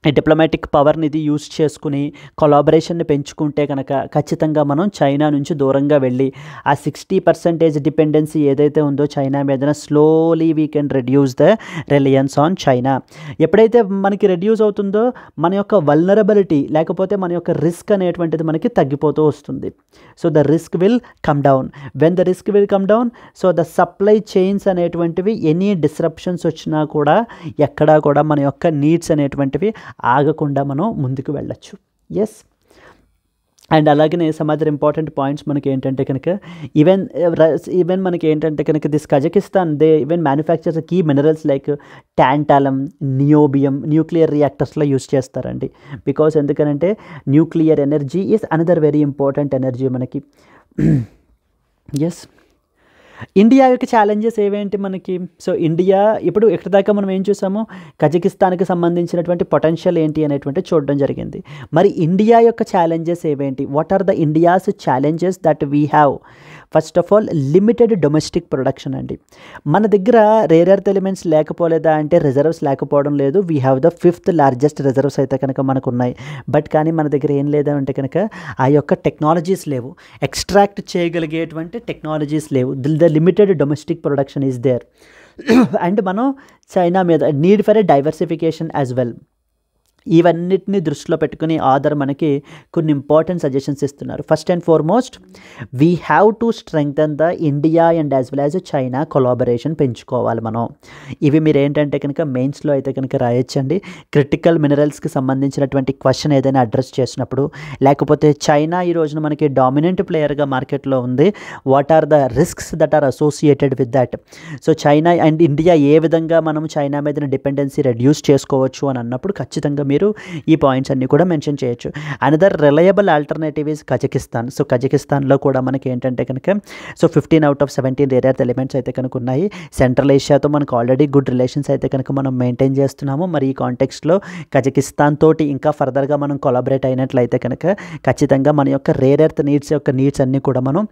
డిప్లొమాటిక్ పవర్ని ఇది యూజ్ చేసుకుని కొలాబరేషన్ని పెంచుకుంటే కనుక ఖచ్చితంగా మనం చైనా నుంచి దూరంగా వెళ్ళి ఆ 60% డిపెండెన్సీ ఏదైతే ఉందో చైనా మీద slowly we can reduce the Reliance on China. ఎప్పుడైతే మనకి రెడ్యూస్ అవుతుందో మన యొక్క వల్నరబిలిటీ లేకపోతే మన యొక్క రిస్క్ అనేటువంటిది మనకి తగ్గిపోతూ వస్తుంది. So the risk will come down. When the risk will come down so the supply chains అనేటువంటివి ఎనీ డిస్రప్షన్స్ వచ్చినా కూడా ఎక్కడా కూడా మన యొక్క నీడ్స్ అనేటువంటివి ఆగకుండా మనం ముందుకు వెళ్ళచ్చు. ఎస్, అండ్ అలాగనే సమ్ అదర్ ఇంపార్టెంట్ పాయింట్స్ మనకి ఏంటంటే కనుక ఈవెన్ మనకి ఏంటంటే కనుక this Kazakhstan they even manufactures key minerals like tantalum, niobium nuclear రియాక్టర్స్లో యూస్ చేస్తారండి. బికాస్ ఎందుకనంటే nuclear energy is another very important energy మనకి. ఎస్, ఇండియా యొక్క ఛాలెంజెస్ ఏవేంటి మనకి? సో ఇండియా ఇప్పుడు ఇక్కడిదాకా మనం ఏం చూసాము, కజకిస్తాన్కి సంబంధించినటువంటి పొటెన్షియల్ ఏంటి అనేటువంటి చూడడం జరిగింది. మరి ఇండియా యొక్క ఛాలెంజెస్ ఏవేంటి? What are the India's challenges that we have? First of all limited domestic production అండి. మన దగ్గర రేర్ ఎర్త్ ఎలిమెంట్స్ లేకపోలేదా అంటే రిజర్వ్స్ లేకపోవడం లేదు. We have the 5th largest reserves అయితే కనుక మనకు ఉన్నాయి. బట్ కానీ మన దగ్గర ఏం లేదా అంటే కనుక ఆ యొక్క టెక్నాలజీస్ లేవు, ఎక్స్ట్రాక్ట్ చేయగలిగేటువంటి టెక్నాలజీస్ లేవు. The limited domestic production is there. And మనం చైనా మీద need for a diversification as well. ఇవన్నిటిని దృష్టిలో పెట్టుకుని ఆధార్ మనకి కొన్ని ఇంపార్టెంట్ సజెషన్స్ ఇస్తున్నారు. First and foremost we have to strengthen the India and as well as China collaboration పెంచుకోవాలి మనం. ఇవి మీరు ఏంటంటే కనుక మెయిన్స్లో అయితే కనుక రాయొచ్చండి. క్రిటికల్ మినరల్స్కి సంబంధించినటువంటి క్వశ్చన్ ఏదైనా అడ్రస్ చేసినప్పుడు, లేకపోతే చైనా ఈ రోజున మనకి డామినెంట్ ప్లేయర్గా మార్కెట్లో ఉంది, what are the risks that are associated with that. So China and India ఏ విధంగా మనం చైనా మీద డిపెండెన్సీ రెడ్యూస్ చేసుకోవచ్చు అని అన్నప్పుడు ఖచ్చితంగా మీరు ఈ పాయింట్స్ అన్ని కూడా మెన్షన్ చేయొచ్చు. Another reliable alternative is Kazakhstan. So కజకిస్తాన్లో కూడా మనకి ఏంటంటే కనుక 15 out of 17 rare earth elements అయితే కనుక ఉన్నాయి. సెంట్రల్ ఏషియాతో మనకు ఆల్రెడీ గుడ్ రిలేషన్స్ అయితే కనుక మనం మెయింటైన్ చేస్తున్నాము. మరి ఈ కాంటెక్స్ట్లో కజకిస్తాన్ తోటి ఇంకా ఫర్దర్గా మనం కొలాబరేట్ అయినట్లయితే కనుక ఖచ్చితంగా మన యొక్క రేర్ ఎర్త్ నీడ్స్ అన్నీ కూడా మనం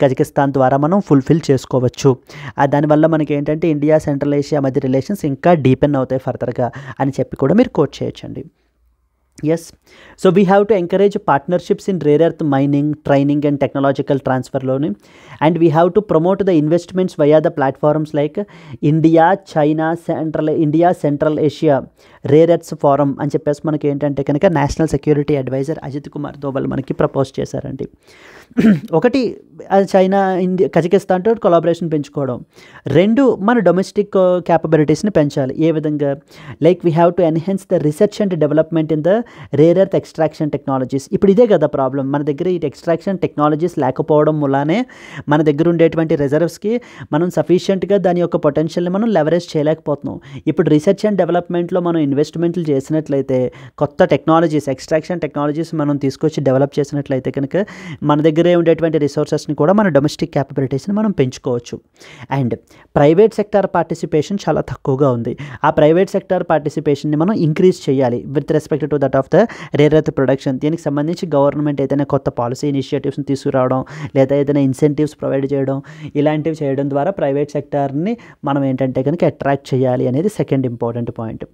కజకిస్తాన్ ద్వారా మనం ఫుల్ఫిల్ చేసుకోవచ్చు. దానివల్ల మనకి ఏంటంటే ఇండియా సెంట్రల్ ఏషియా మధ్య రిలేషన్స్ ఇంకా డీపెన్ అవుతాయి ఫర్దర్గా అని చెప్పి కూడా మీరు కోట్ చేయొచ్చండి. Yes, so we have to encourage partnerships in rare earth mining, training and technological ట్రాన్స్ఫర్లోని. And we have to promote the investments via the platforms like India Central Asia Rare Earths Forum అని చెప్పేసి మనకి ఏంటంటే కనుక National security advisor Ajit Kumar Doval మనకి propose చేశారండి. ఒకటి China కజకిస్తాన్తో collaboration పెంచుకోవడం. 2 మన డొమెస్టిక్ క్యాపబిలిటీస్ని పెంచాలి. ఏ విధంగా? Like we have to enhance the research and development in the rare earth extraction technologies. ఇప్పుడు ఇదే కదా ప్రాబ్లం, మన దగ్గర ఈ ఎక్స్ట్రాక్షన్ టెక్నాలజీస్ లేకపోవడం వల్లనే మన దగ్గర ఉండేటువంటి రిజర్వ్స్కి మనం సఫిషియెంట్గా దాని యొక్క పొటెన్షియల్ని మనం లెవరేజ్ చేయలేకపోతున్నాం. ఇప్పుడు రీసెర్చ్ అండ్ డెవలప్మెంట్లో మనం ఇన్వెస్ట్మెంట్లు చేసినట్లయితే, కొత్త టెక్నాలజీస్ ఎక్స్ట్రాక్షన్ టెక్నాలజీస్ మనం తీసుకొచ్చి డెవలప్ చేసినట్లయితే కనుక మన దగ్గరే ఉండేటువంటి రిసోర్సెస్ని కూడా మన డొమెస్టిక్ క్యాపబిలిటీస్ని మనం పెంచుకోవచ్చు. అండ్ ప్రైవేట్ సెక్టార్ పార్టిసిపేషన్ చాలా తక్కువగా ఉంది. ఆ ప్రైవేట్ సెక్టార్ పార్టిసిపేషన్ని మనం ఇంక్రీజ్ చేయాలి with respect to that of the rare earth production. దీనికి సంబంధించి గవర్నమెంట్ ఏదైనా కొత్త పాలసీ ఇనిషియేటివ్స్ని తీసుకురావడం, లేదా ఏదైనా ఇన్సెంటివ్స్ ప్రొవైడ్ చేయడం, ఇలాంటివి చేయడం ద్వారా ప్రైవేట్ సెక్టార్ని మనం ఏంటంటే కనుక అట్రాక్ట్ చేయాలి అనేది second important point.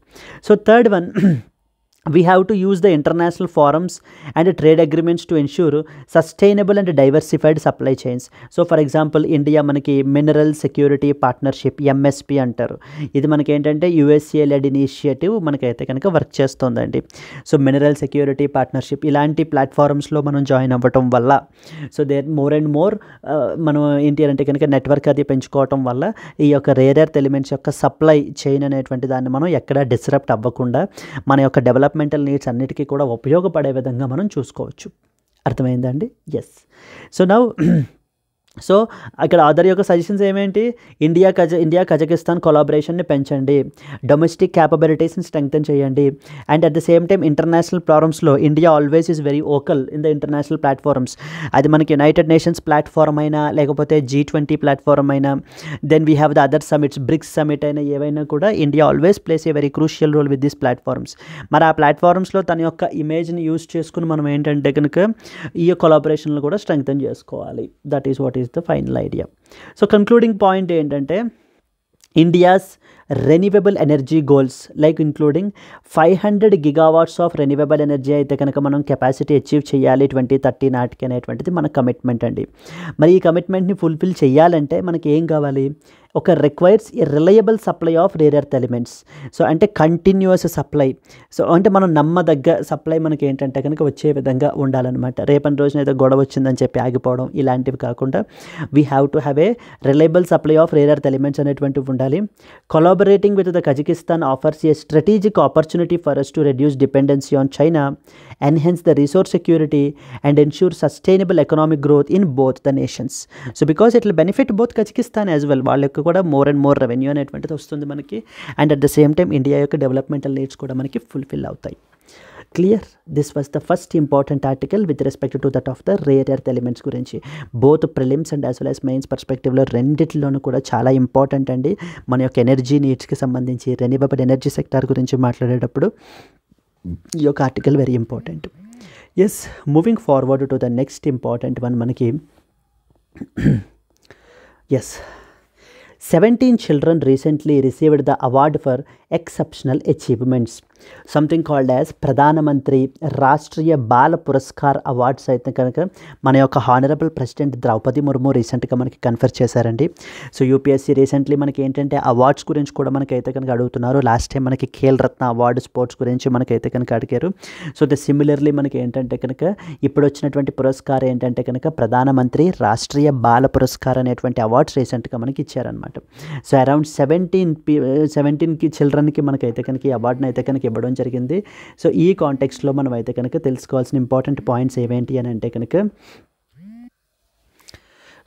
So third one, we have to use the international forums and trade agreements to ensure sustainable and diversified supply chains. So for example, India మనకి మినరల్ సెక్యూరిటీ పార్ట్నర్షిప్ MSP అంటారు. ఇది మనకి ఏంటంటే USA lead initiative మనకైతే కనుక work చేస్తుందండి. So mineral security partnership ఇలాంటి ప్లాట్ఫామ్స్లో మనం జాయిన్ అవ్వటం వల్ల, so there more and more మనం ఏంటి అంటే కనుక నెట్వర్క్ అది పెంచుకోవటం వల్ల ఈ యొక్క రేర్ ఎర్త్ ఎలిమెంట్స్ యొక్క సప్లై చైన్ అనేటువంటి దాన్ని మనం ఎక్కడ డిస్రప్ట్ అవ్వకుండా మన యొక్క డెవలప్మెంటల్ నీడ్స్ అన్నిటికీ కూడా ఉపయోగపడే విధంగా మనం చూసుకోవచ్చు. అర్థమైందండి? ఎస్. సో నౌ సో అక్కడ అదర్ యొక్క సజెషన్స్ ఏమేంటి? ఇండియా కజకిస్తాన్ కొలాబరేషన్ని పెంచండి, డొమెస్టిక్ క్యాపబిలిటీస్ని స్ట్రెంగ్తన్ చేయండి, and at the same time international ప్లాట్ఫామ్స్లో India always is very vocal in the international platforms. అది మనకి యునైటెడ్ నేషన్స్ ప్లాట్ఫామ్ అయినా, లేకపోతే G20 ప్లాట్ఫామ్ అయినా, then we have the other summits, BRICS summit అయినా, ఏవైనా కూడా India always plays a very crucial role with these platforms. మరి ఆ ప్లాట్ఫామ్స్లో తన యొక్క ఇమేజ్ని యూజ్ చేసుకుని మనం ఏంటంటే కనుక ఈ కొలాబరేషన్లు కూడా స్ట్రెంగ్తన్ చేసుకోవాలి. That is what is the final idea. So concluding point ఏంటంటే India's renewable energy goals, like including 500 gigawatts of renewable energy అయితే కనుక మనం కెపాసిటీ అచీవ్ చేయాలి 2030 నాటికి అనేటువంటిది మన కమిట్మెంట్ అండి. మరి ఈ కమిట్మెంట్ని ఫుల్ఫిల్ చేయాలంటే మనకి ఏం కావాలి? ఒక requires a reliable supply of rare earth elements. So అంటే కంటిన్యూస్ సప్లై. సో అంటే మనం నమ్మదగ్గ సప్లై మనకి ఏంటంటే కనుక వచ్చే విధంగా ఉండాలన్నమాట. రేపటి రోజున ఏదో గొడవ వచ్చిందని చెప్పి ఆగిపోవడం ఇలాంటివి కాకుండా we have to have a reliable supply of rare earth elements అనేటువంటివి ఉండాలి. Collaborating with the Kazakhstan offers a strategic opportunity for us to reduce dependency on China, enhance the resource security, and ensure sustainable economic growth in both the nations. So because it will benefit both Kazakhstan as well, వాళ్ళకి కూడా more and more revenue అనేటువంటిది వస్తుంది మనకి, and at the same time India యొక్క developmental needs కూడా మనకి fulfil అవుతాయి. Clear. This was the first important article with respect to that of the rare earth elements గురించి. Both prelims and as well as mains పర్స్పెక్టివ్లో రెండిట్లోనూ కూడా చాలా important అండి. మన యొక్క ఎనర్జీ నీడ్స్కి సంబంధించి రెన్యూవబుల్ ఎనర్జీ సెక్టార్ గురించి మాట్లాడేటప్పుడు ఈ యొక్క article very important. Yes, moving forward to the next important one మనకి. Yes, 17 children recently received the award for exceptional achievements, something called as Pradhana Mantri Rashtriya Bala Puraskar Awards అయితే కనుక మన యొక్క honourable president Draupadi Murmu రీసెంట్గా మనకి confer చేశారండి. So UPSC recently మనకి ఏంటంటే అవార్డ్స్ గురించి కూడా మనకైతే కనుక అడుగుతున్నారు. లాస్ట్ టైం మనకి ఖేల్ రత్న అవార్డు స్పోర్ట్స్ గురించి మనకైతే కనుక అడిగారు. సో ద సిమిలర్లీ మనకి ఏంటంటే కనుక ఇప్పుడు వచ్చినటువంటి పురస్కారం ఏంటంటే కనుక ప్రధానమంత్రి రాష్ట్రీయ బాల పురస్కార్ అనేటువంటి అవార్డ్స్ రీసెంట్గా మనకి ఇచ్చారనమాట. సో అరౌండ్ 17 చిల్డ్రన్కి మనకైతే కనుక ఈ అవార్డుని అయితే కనుక ఇవ్వడం జరిగింది. సో ఈ కాంటెక్స్ట్లో మనం అయితే కనుక తెలుసుకోవాల్సిన ఇంపార్టెంట్ పాయింట్స్ ఏవేంటి అని అంటే కనుక,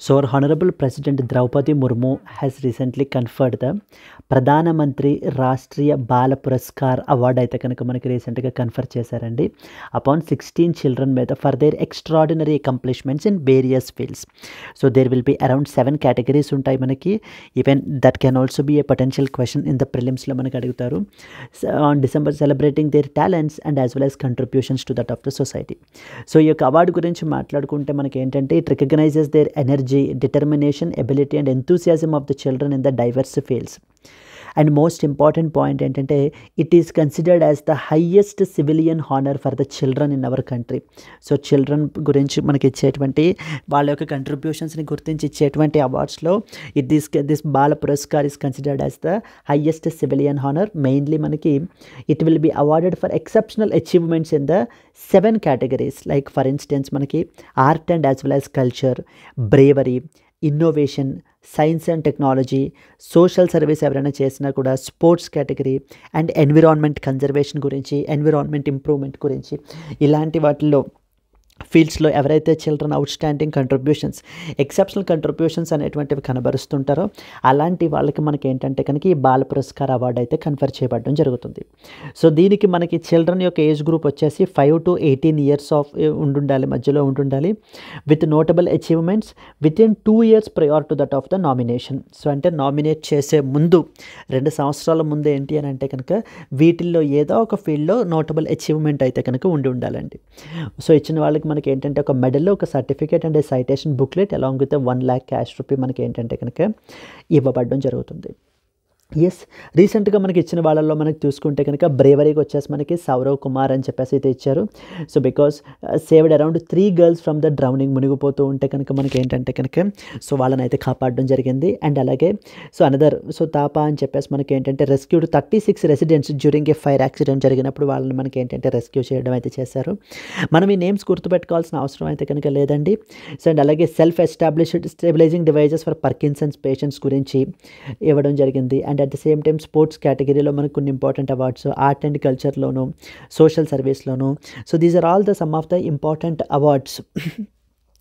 so our Honorable President Draupadi Murmu has recently conferred the Pradhana Mantri Rashtriya Bala Puraskar Award అయితే కనుక మనకి రీసెంట్గా కన్ఫర్ చేశారండి అపాన్ 16 children మీద for their extraordinary accomplishments in various fields. So there will be around 7 categories ఉంటాయి మనకి. Even that can also be a potential question in the ప్రిలిమ్స్లో మనకి అడుగుతారు. On December celebrating their talents and as well as contributions to that of the society. So ఈ యొక్క award గురించి మాట్లాడుకుంటే మనకి ఏంటంటే it recognises their energy, determination, ability and enthusiasm of the children in the diverse fields. And most important point ఏంటంటే it is considered as the highest civilian honor for the children in our country. So children గురించి మనకి ఇచ్చేటువంటి వాళ్ళ యొక్క కంట్రిబ్యూషన్స్ని గుర్తించి ఇచ్చేటువంటి అవార్డ్స్లో this Bal Puraskar is considered as the highest civilian honor. Mainly మనకి it will be awarded for exceptional achievements in the 7 categories, like for instance మనకి art and as well as culture, bravery, innovation, science and technology, social service ఎవరైనా చేసినా కూడా, sports category and environment conservation గురించి, environment improvement గురించి, ఇలాంటి వాటిల్లో ఫీల్డ్స్లో ఎవరైతే children out standing contributions, exceptional contributions అనేటువంటివి కనబరుస్తుంటారో అలాంటి వాళ్ళకి మనకి ఏంటంటే కనుక ఈ బాల పురస్కార్ అవార్డు అయితే కన్ఫర్ చేయబడడం జరుగుతుంది. సో దీనికి మనకి చిల్డ్రన్ యొక్క ఏజ్ గ్రూప్ వచ్చేసి 5 to 18 years ఆఫ్ ఉండాలి, మధ్యలో ఉండాలి, with notable achievements with in 2 years prior to that of the nomination. So అంటే నామినేట్ చేసే ముందు 2 సంవత్సరాల ముందు ఏంటి అని అంటే కనుక వీటిల్లో ఏదో ఒక ఫీల్డ్లో నోటబుల్ అచీవ్మెంట్ అయితే కనుక ఉండాలండి. సో ఇచ్చిన వాళ్ళకి మనకి ఏంటంటే ఒక మెడల్, ఒక certificate and citation booklet along with 1 lakh cash rupee మనకి ఏంటంటే కనుక ఇవ్వబడడం జరుగుతుంది. ఎస్, రీసెంట్గా మనకి ఇచ్చిన వాళ్ళల్లో మనకి చూసుకుంటే కనుక బ్రేవరీకి వచ్చేసి మనకి సౌరవ్ కుమార్ అని చెప్పేసి అయితే ఇచ్చారు. So because saved around 3 girls from the drowning, మునిగిపోతూ ఉంటే కనుక మనకి ఏంటంటే కనుక సో వాళ్ళని అయితే కాపాడడం జరిగింది. అండ్ అలాగే సో అనదర్ సో తాపా అని చెప్పేసి మనకి ఏంటంటే rescued 36 residents during a fire accident జరిగినప్పుడు వాళ్ళని మనకి ఏంటంటే రెస్క్యూ చేయడం అయితే చేశారు. మనం ఈ నేమ్స్ గుర్తుపెట్టుకోవాల్సిన అవసరం అయితే కనుక లేదండి. సో అండ్ అలాగే self established stabilising devices for Parkinson's patients గురించి ఇవ్వడం జరిగింది. And at the same time sports కేటగిరీలో మనకు కొన్ని ఇంపార్టెంట్ అవార్డ్స్, ఆర్ట్ అండ్ కల్చర్లోను, సోషల్ సర్వీస్లోను. So these are all the some of the important awards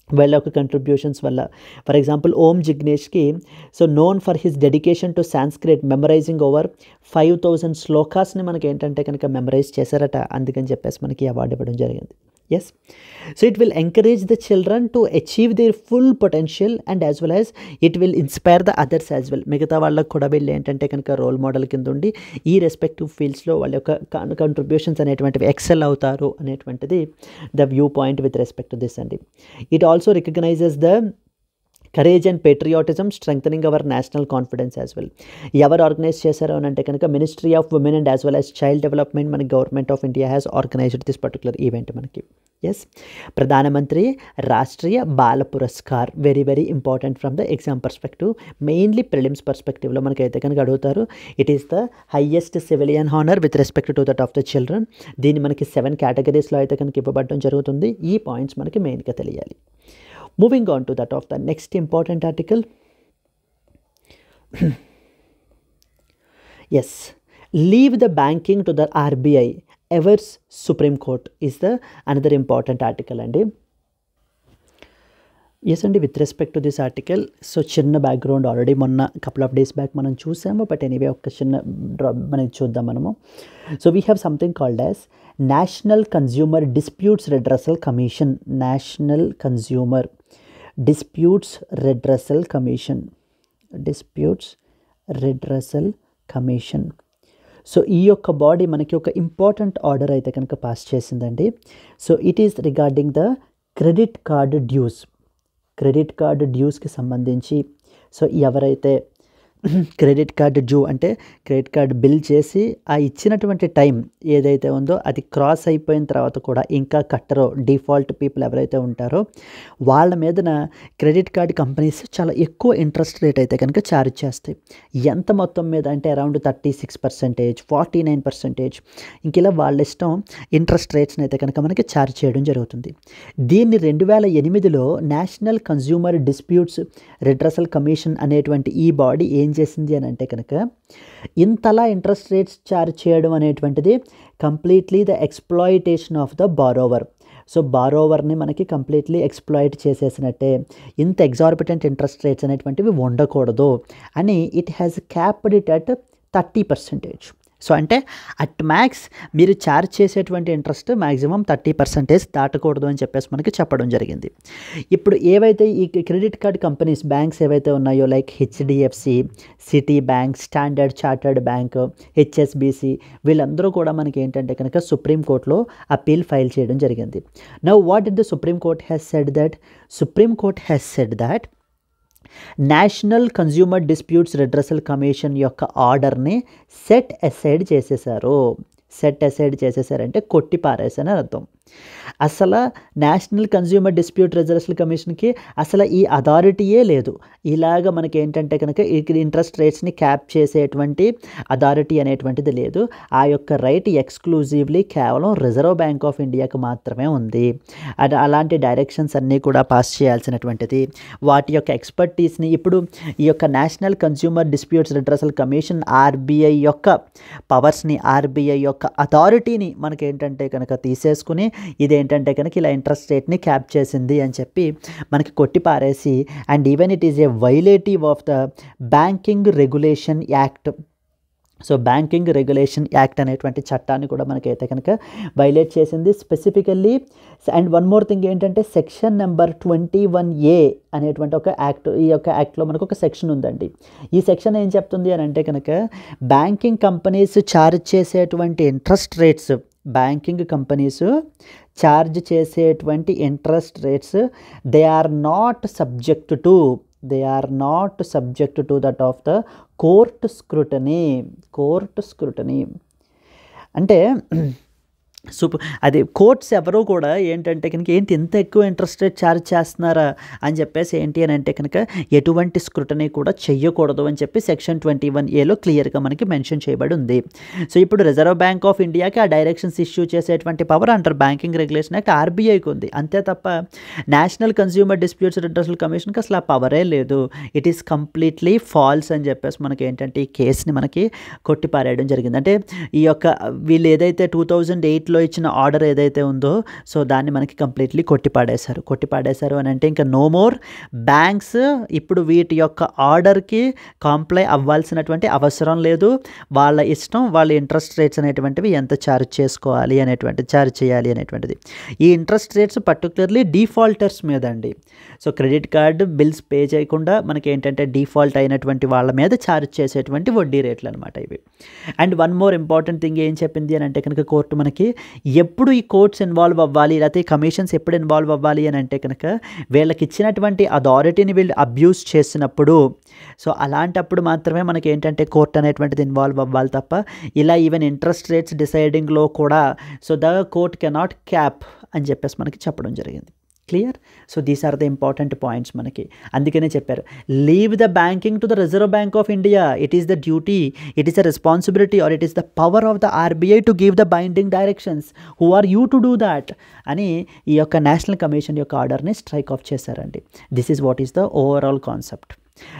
వాళ్ళ యొక్క కంట్రిబ్యూషన్స్ వల్ల. ఫర్ ఎగ్జాంపుల్ ఓం జిగ్నేష్కి so known for his dedication to Sanskrit, memorising over 5,000 శ్లోకాస్ని మనకి ఏంటంటే కనుక మెమరైజ్ చేశారట, అందుకని చెప్పేసి మనకి అవార్డు ఇవ్వడం జరిగింది. Yes, so it will encourage the children to achieve their full potential and as well as it will inspire the others as well. మిగతా వాళ్ళకు కూడా వీళ్ళు ఏంటంటే కనుక రోల్ మోడల్ కింద ఉండి ఈ రెస్పెక్టివ్ ఫీల్డ్స్లో వాళ్ళ యొక్క కంట్రిబ్యూషన్స్ అనేటువంటివి ఎక్సెల్ అవుతారు అనేటువంటిది the view point with respect to this అండి. It also recognises the courage and patriotism, strengthening our national confidence as well. ఎవరు ఆర్గనైజ్ చేశారు అని అంటే కనుక Ministry of Women and as well as Child Development, మన Government of India has organised this particular event మనకి. Yes, Pradhan Mantri Rashtriya Bal Puraskar very very important from the exam perspective. Mainly prelims పర్స్పెక్టివ్లో మనకైతే కనుక అడుగుతారు. It is the highest civilian honour with respect to that of the children. దీన్ని మనకి 7 కేటగిరీస్లో అయితే కనుక ఇవ్వబడడం జరుగుతుంది. ఈ పాయింట్స్ మనకి మెయిన్గా తెలియాలి. Moving on to that of the next important article. Yes, leave the banking to the RBI, Evers Supreme Court is the another important article. And yes అండి, with respect to this article, so చిన్న background already మొన్న couple of days back మనం చూసాము, but anyway ఒక చిన్న drop అనేది చూద్దాం మనము. So we have something called as national Consumer Disputes Redressal commission. National Consumer Disputes Redressal commission. Disputes Redressal commission. So ఈ యొక్క బాడీ మనకి ఒక ఇంపార్టెంట్ ఆర్డర్ అయితే కనుక పాస్ చేసిందండి. So it is regarding the credit card dues. Credit card డ్యూస్కి సంబంధించి so ఎవరైతే క్రెడిట్ కార్డు డ్యూ అంటే క్రెడిట్ కార్డు బిల్ చేసి ఆ ఇచ్చినటువంటి టైం ఏదైతే ఉందో అది క్రాస్ అయిపోయిన తర్వాత కూడా ఇంకా కట్టరో, డిఫాల్ట్ పీపుల్ ఎవరైతే ఉంటారో వాళ్ళ మీదన క్రెడిట్ కార్డ్ కంపెనీస్ చాలా ఎక్కువ ఇంట్రెస్ట్ రేట్ అయితే కనుక ఛార్జ్ చేస్తాయి. ఎంత మొత్తం మీద అంటే అరౌండ్ 36%, 49%, ఇంక ఇలా వాళ్ళ ఇష్టం ఇంట్రెస్ట్ రేట్స్ని అయితే కనుక మనకి ఛార్జ్ చేయడం జరుగుతుంది. దీన్ని 2008లో National Consumer Disputes Redressal Commission అనేటువంటి ఈ బాడీ ఏం చేసింది అని అంటే కనుక ఇంతలా ఇంట్రెస్ట్ రేట్స్ ఛార్జ్ చేయడం అనేటువంటిది completely the exploitation of the borrower. So బారోవర్ని మనకి కంప్లీట్లీ ఎక్స్ప్లాయిట్ చేసేసినట్టే, ఇంత ఎగ్జార్బిటెంట్ ఇంట్రెస్ట్ రేట్స్ అనేటువంటివి ఉండకూడదు అని it has capped it at 30%. So అంటే అట్ మ్యాక్స్ మీరు ఛార్జ్ చేసేటువంటి ఇంట్రెస్ట్ మ్యాక్సిమం 30% దాటకూడదు అని చెప్పేసి మనకి చెప్పడం జరిగింది. ఇప్పుడు ఏవైతే ఈ క్రెడిట్ కార్డ్ కంపెనీస్, బ్యాంక్స్ ఏవైతే ఉన్నాయో like HDFC, city bank, standard chartered bank, HSBC, వీళ్ళందరూ కూడా మనకి ఏంటంటే కనుక సుప్రీంకోర్టులో అప్పీల్ ఫైల్ చేయడం జరిగింది. Now what did the supreme court has said that? Supreme court has said that national Consumer Disputes Redressal commission యొక్క ఆర్డర్ని సెట్ అసైడ్ చేసేసారు. సెట్ అసైడ్ చేసేసారంటే కొట్టి పారేసని అర్థం. అసలు నేషనల్ కన్జ్యూమర్ డిస్ప్యూట్ రెడ్రెసల్ కమిషన్కి అసలు ఈ అథారిటీయే లేదు. ఇలాగ మనకి ఏంటంటే కనుక ఇంట్రెస్ట్ రేట్స్ని క్యాప్ చేసేటువంటి అథారిటీ అనేటువంటిది లేదు. ఆ యొక్క రైట్ ఎక్స్క్లూజివ్లీ కేవలం రిజర్వ్ బ్యాంక్ ఆఫ్ ఇండియాకి మాత్రమే ఉంది. అలాంటి డైరెక్షన్స్ అన్నీ కూడా పాస్ చేయాల్సినటువంటిది, వాటి యొక్క ఎక్స్పర్టీస్ని ఇప్పుడు ఈ యొక్క national Consumer Disputes Redressal commission RBI యొక్క పవర్స్ని, ఆర్బీఐ యొక్క అథారిటీని మనకి ఏంటంటే కనుక తీసేసుకుని ఇదేంటంటే కనుక ఇలా ఇంట్రెస్ట్ రేట్ని క్యాప్ చేసింది అని చెప్పి మనకి కొట్టి పారేసి, and even it is a violative of the banking regulation act. So banking regulation act అనేటువంటి చట్టాన్ని కూడా మనకైతే కనుక వైలేట్ చేసింది specifically. And one more thing ఏంటంటే సెక్షన్ నెంబర్ 21A అనేటువంటి ఒక యాక్ట్, ఈ యొక్క యాక్ట్లో మనకు ఒక సెక్షన్ ఉందండి. ఈ సెక్షన్ ఏం చెప్తుంది అని అంటే కనుక బ్యాంకింగ్ కంపెనీస్ ఛార్జ్ చేసేటువంటి interest rates, banking companies charge చేసేటువంటి interest rates they are not subject to that of the court scrutiny. అంటే అది కోర్ట్స్ ఎవరో కూడా ఏంటంటే కనుక ఏంటి ఇంత ఎక్కువ ఇంట్రెస్ట్ రేట్ ఛార్జ్ చేస్తున్నారా అని చెప్పేసి ఏంటి అని అంటే కనుక ఎటువంటి స్క్రూటనీ కూడా చెయ్యకూడదు అని చెప్పి సెక్షన్ 21Aలో క్లియర్గా మనకి మెన్షన్ చేయబడి ఉంది. సో ఇప్పుడు రిజర్వ్ బ్యాంక్ ఆఫ్ ఇండియాకి ఆ డైరెక్షన్స్ ఇష్యూ చేసేటువంటి power under banking regulation act ఆర్బీఐకి ఉంది. అంతే తప్ప నేషనల్ కన్జ్యూమర్ డిస్ప్యూట్స్ రెడ్రెసల్ కమిషన్కి అసలు ఆ పవరే లేదు. ఇట్ ఈస్ కంప్లీట్లీ ఫాల్స్ అని చెప్పేసి మనకి ఏంటంటే ఈ కేసుని మనకి కొట్టిపారేయడం జరిగింది. అంటే ఈ యొక్క వీళ్ళు ఏదైతే 2008లో ఇచ్చిన ఆర్డర్ ఏదైతే ఉందో సో దాన్ని మనకి కంప్లీట్లీ కొట్టిపాడేశారు అని అంటే ఇంకా నో మోర్ బ్యాంక్స్ ఇప్పుడు వీటి యొక్క ఆర్డర్కి కాంప్లై అవ్వాల్సినటువంటి అవసరం లేదు. వాళ్ళ ఇష్టం, వాళ్ళ ఇంట్రెస్ట్ రేట్స్ అనేటువంటివి ఎంత ఛార్జ్ చేయాలి అనేటువంటిది. ఈ ఇంట్రెస్ట్ రేట్స్ పర్టికులర్లీ డిఫాల్టర్స్ మీద అండి. So credit card bills pay చేయకుండా మనకి ఏంటంటే డిఫాల్ట్ అయినటువంటి వాళ్ళ మీద ఛార్జ్ చేసేటువంటి వడ్డీ రేట్లు అనమాట ఇవి. And one more important thing ఏం చెప్పింది అని అంటే కనుక కోర్టు మనకి ఎప్పుడు ఈ కోర్ట్స్ ఇన్వాల్వ్ అవ్వాలి, లేకపోతే కమిషన్స్ ఎప్పుడు ఇన్వాల్వ్ అవ్వాలి అని అంటే కనుక వీళ్ళకి ఇచ్చినటువంటి అథారిటీని వీళ్ళు అబ్యూస్ చేసినప్పుడు, సో అలాంటప్పుడు మాత్రమే మనకి ఏంటంటే కోర్ట్ అనేటువంటిది ఇన్వాల్వ్ అవ్వాలి తప్ప ఇలా ఈవెన్ ఇంట్రెస్ట్ రేట్స్ డిసైడింగ్లో కూడా so the court cannot cap అని చెప్పేసి మనకి చెప్పడం జరిగింది. Clear? So these are the important points మనకి. అందుకనే చెప్పారు leave the banking to the Reserve Bank of India. It is the duty, it is the responsibility or it is the power of the RBI to give the binding directions. Who are you to do that అని ఈ యొక్క national commission యొక్క ఆర్డర్ని strike off చేశారండి. This is what is the overall concept.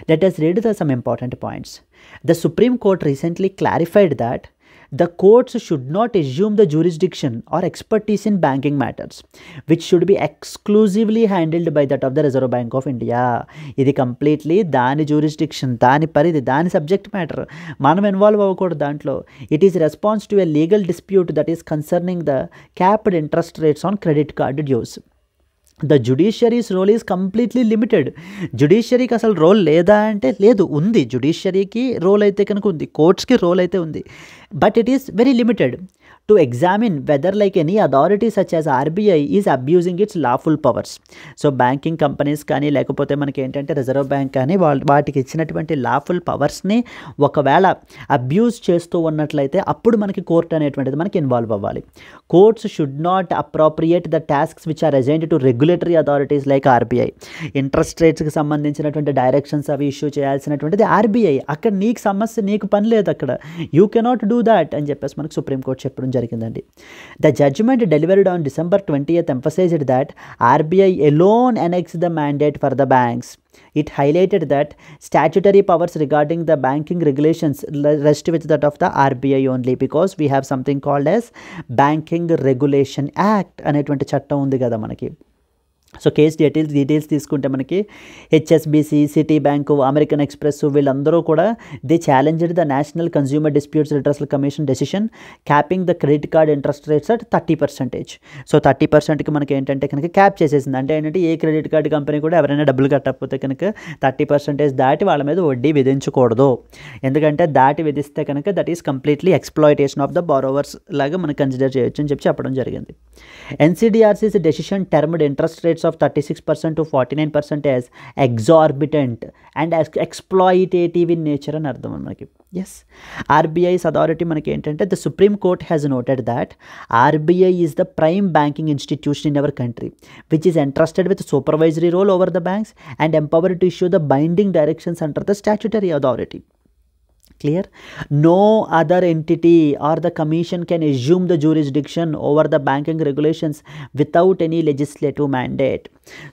Let us read some important points. The Supreme Court recently clarified that the courts should not assume the jurisdiction or expertise in banking matters, which should be exclusively handled by that of the Reserve Bank of India. ఇది completely దాని jurisdiction, దాని పరిధి, దాని subject matter. మనం involve అవ్వకూడదు దాంట్లో. It is response to a legal dispute that is concerning the capped interest rates on credit card dues. The judiciary's role is completely limited. జ్యుడిషియరీకి అసలు రోల్ లేదా అంటే లేదు, ఉంది. జ్యుడిషియరీకి రోల్ అయితే కనుక ఉంది, కోర్ట్స్కి రోల్ అయితే ఉంది, but it is very limited to examine whether like any authority such as RBI is abusing its lawful powers. So banking companies కానీ లేకపోతే మనకి ఏంటంటే రిజర్వ్ బ్యాంక్ కానీ వాటికి ఇచ్చినటువంటి లాఫుల్ పవర్స్ని ఒకవేళ అబ్యూజ్ చేస్తూ ఉన్నట్లయితే అప్పుడు మనకి కోర్ట్ అనేటువంటిది మనకి ఇన్వాల్వ్ అవ్వాలి. Courts should not appropriate the tasks which are assigned to regulatory authorities like RBI. Interest రేట్స్కి సంబంధించినటువంటి డైరెక్షన్స్ అవి ఇష్యూ చేయాల్సినటువంటిది ఆర్బీఐ. అక్కడ నీకు సమస్య, నీకు పని లేదు అక్కడ. యూ కెనాట్ డూ దాట్ అని చెప్పేసి మనకు సుప్రీంకోర్టు చెప్పడం జరిగిందండి. The judgment delivered on December 20th emphasized that RBI alone annexed the mandate for the banks. It highlighted that statutory powers regarding the banking regulations rest with that of the RBI only, because we have something called as Banking Regulation Act అనేటువంటి చట్టం ఉంది కదా మనకి. So case details తీసుకుంటే మనకి HSBC, Citibank, American Express వీళ్ళందరూ కూడా they challenged the National Consumer Disputes Redressal Commission decision capping the credit card interest rates at 30%. So 30%కి మనకి ఏంటంటే కనుక క్యాప్ చేసేసింది. అంటే ఏంటంటే ఏ క్రెడిట్ కార్డ్ కంపెనీ కూడా ఎవరైనా డబ్బులు కట్టకపోతే కనుక 30% దాటి వాళ్ళ మీద వడ్డీ విధించకూడదు. ఎందుకంటే దాటి విధిస్తే కనుక that is completely exploitation of the borrowers లాగా మనం కన్సిడర్ చేయొచ్చు అని చెప్పడం జరిగింది. NCDRC's decision termed interest rates of 36% to 49% as exorbitant and exploitative in nature అని అర్థం మనకి. ఎస్, ఆర్బీఐస్ అథారిటీ మనకి ఏంటంటే the supreme court has noted that RBI is the prime banking institution in our country which is entrusted with supervisory role over the banks and empowered to issue the binding directions under the statutory authority. Clear? No other entity or the commission can assume the jurisdiction over the banking regulations without any legislative mandate.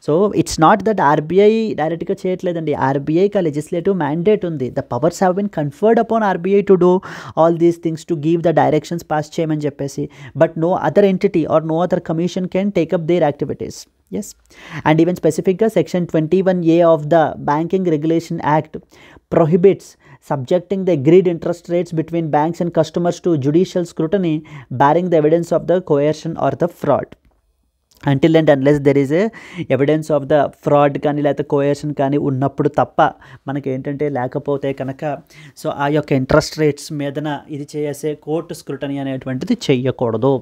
So it's not that RBI directly చేయట్లేదండి, RBIకి legislative mandate ఉంది. The powers have been conferred upon RBI to do all these things, to give the directions pass చేయమని చెప్పేసి, but no other entity or no other commission can take up their activities. Yes, and even specifically section 21A of the Banking Regulation Act prohibits subjecting the agreed interest rates between banks and customers to judicial scrutiny barring the evidence of the coercion or the fraud. Until and unless there is a evidence of the fraud కానీ లేకపోతే coercion కానీ ఉన్నప్పుడు తప్ప మనకి ఏంటంటే, లేకపోతే కనుక so ఆ యొక్క ఇంట్రెస్ట్ రేట్స్ మీదన ఇది చేసే కోర్టు స్క్రూటనీ అనేటువంటిది చెయ్యకూడదు.